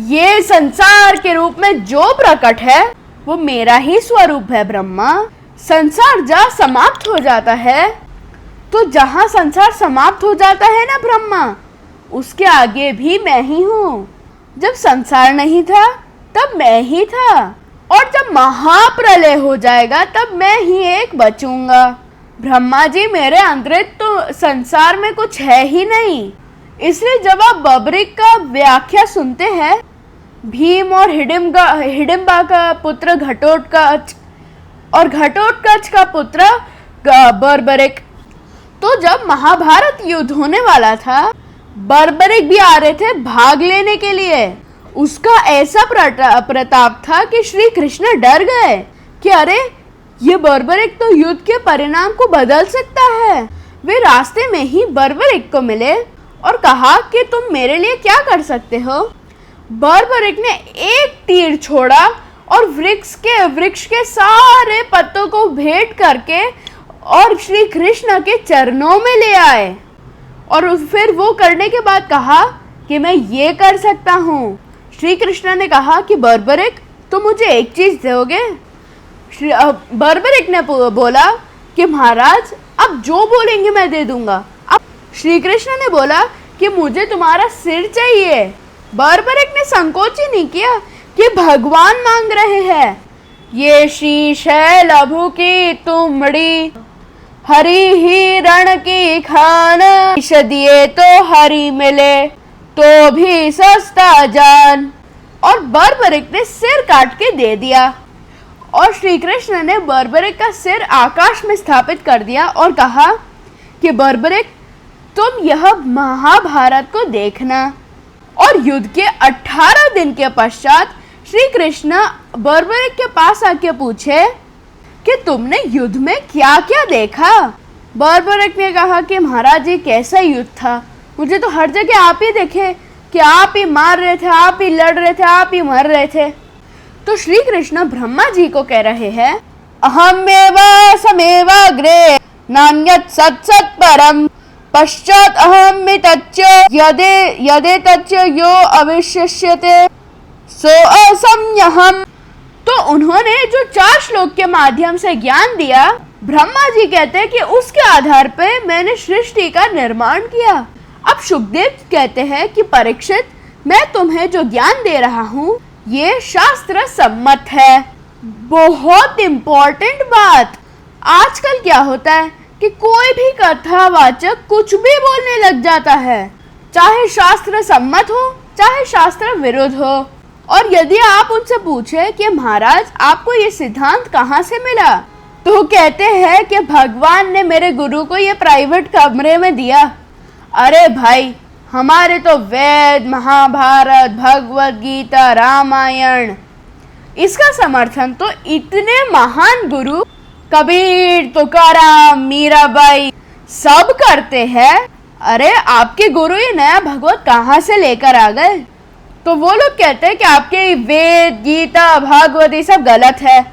ये संसार के रूप में जो प्रकट है वो मेरा ही स्वरूप है ब्रह्मा। संसार जहाँ समाप्त हो जाता है, तो जहाँ संसार समाप्त हो जाता है ना ब्रह्मा, उसके आगे भी मैं ही हूँ। जब संसार नहीं था तब मैं ही था, और जब महाप्रलय हो जाएगा तब मैं ही एक बचूंगा। ब्रह्मा जी, मेरे अंतरिक्ष तो संसार में कुछ है ही नहीं। इसलिए जब आप बबरिक का व्याख्या सुनते हैं, भीम और हिडिंबा का पुत्र घटोत्कच और घटोत्कच का पुत्र बर्बरिक, तो जब महाभारत युद्ध होने वाला था, बर्बरिक भी आ रहे थे भाग लेने के लिए। उसका ऐसा प्रताप था कि श्री कृष्ण डर गए कि अरे ये बर्बरिक तो युद्ध के परिणाम को बदल सकता है। वे रास्ते में ही बर्बरिक को मिले और कहा कि तुम मेरे लिए क्या कर सकते हो। बर्बरिक ने एक तीर छोड़ा और वृक्ष के सारे पत्तों को भेंट करके और श्री कृष्ण के चरणों में ले आए, और फिर वो करने के बाद कहा कि मैं ये कर सकता हूँ। श्री कृष्ण ने कहा कि बर्बरिक, तुम मुझे एक चीज दोगे? बर्बरिक ने बोला कि महाराज, आप जो बोलेंगे मैं दे दूंगा। अब श्री कृष्ण ने बोला कि मुझे तुम्हारा सिर चाहिए। बर्बरिक ने संकोच ही नहीं किया कि भगवान मांग रहे हैं। ये शीश है लभु की तुमड़ी, हरी ही रण की खान, शीश दिए तो हरी मिले तो भी सस्ता जान। और बर्बरिक ने सिर काट के दे दिया, और श्री कृष्ण ने बर्बरिक का सिर आकाश में स्थापित कर दिया और कहा कि बर्बरिक, तुम यह महाभारत को देखना। और युद्ध के 18 दिन के पश्चात श्री कृष्ण बर्बरिक के पास आके पूछे कि तुमने युद्ध में क्या क्या देखा। बर्बरिक ने कहा कि महाराज जी, कैसा युद्ध था, मुझे तो हर जगह आप ही देखे कि आप ही मार रहे थे, आप ही लड़ रहे थे, आप ही मर रहे थे। तो श्री कृष्ण ब्रह्मा जी को कह रहे हैं, अहमेवा समेवाग्रे नान्यत् सत्सत्परम् पश्चात अहमितच्च यदेतच्च यो अविशिष्यते सो असम्यहम्। तो उन्होंने जो 4 श्लोक के माध्यम से ज्ञान दिया, ब्रह्मा जी कहते हैं कि उसके आधार पे मैंने सृष्टि का निर्माण किया। अब सुखदेव कहते हैं कि परीक्षित, मैं तुम्हें जो ज्ञान दे रहा हूँ ये शास्त्र सम्मत है। बहुत इंपॉर्टेंट बात। आजकल क्या होता है कि कोई भी कथावाचक कुछ भी बोलने लग जाता है, चाहे शास्त्र सम्मत हो चाहे शास्त्र विरुद्ध हो। और यदि आप उनसे पूछे कि महाराज, आपको ये सिद्धांत कहाँ से मिला, तो कहते हैं कि भगवान ने मेरे गुरु को ये प्राइवेट कमरे में दिया। अरे भाई, हमारे तो वेद, महाभारत, भगवत गीता, रामायण, इसका समर्थन तो इतने महान गुरु कबीर, तुकाराम, मीराबाई सब करते हैं। अरे आपके गुरु ये नया भगवत कहाँ से लेकर आ गए? तो वो लोग कहते हैं कि आपके वेद, गीता, भागवत ये सब गलत है,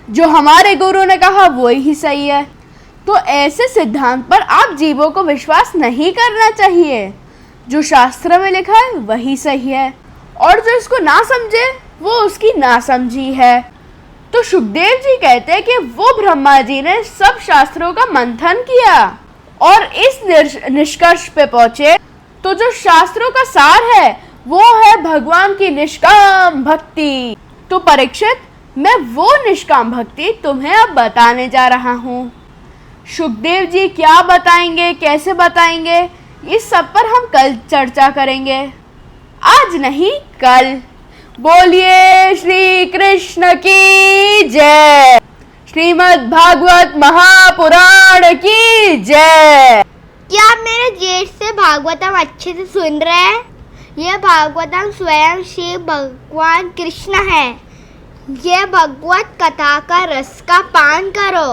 जो हमारे गुरु ने कहा वो ही सही है। तो ऐसे सिद्धांत पर आप जीवों को विश्वास नहीं करना चाहिए। जो शास्त्र में लिखा है वही सही है, और जो इसको ना समझे वो उसकी नासमझी है। तो सुखदेव जी कहते हैं कि वो ब्रह्मा जी ने सब शास्त्रों का मंथन किया और इस निष्कर्ष पे पहुंचे तो जो शास्त्रों का सार है वो है भगवान की निष्काम भक्ति। तो परीक्षित, मैं वो निष्काम भक्ति तुम्हें अब बताने जा रहा हूँ। सुखदेव जी क्या बताएंगे, कैसे बताएंगे, इस सब पर हम कल चर्चा करेंगे, आज नहीं कल। बोलिए श्री कृष्ण की जय। श्रीमद् भागवत महापुराण की जय। क्या आप मेरे जेठ से भागवतम अच्छे से सुन रहे हैं? यह भागवतम स्वयं श्री भगवान कृष्ण है। यह भगवत कथा का रस का पान करो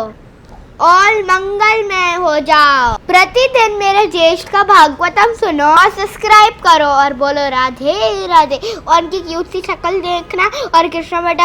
और मंगलमय हो जाओ। प्रतिदिन मेरे ज्येष्ठ का भागवतम सुनो और सब्सक्राइब करो और बोलो राधे राधे। और उनकी क्यूट सी शक्ल देखना और कृष्ण बेटा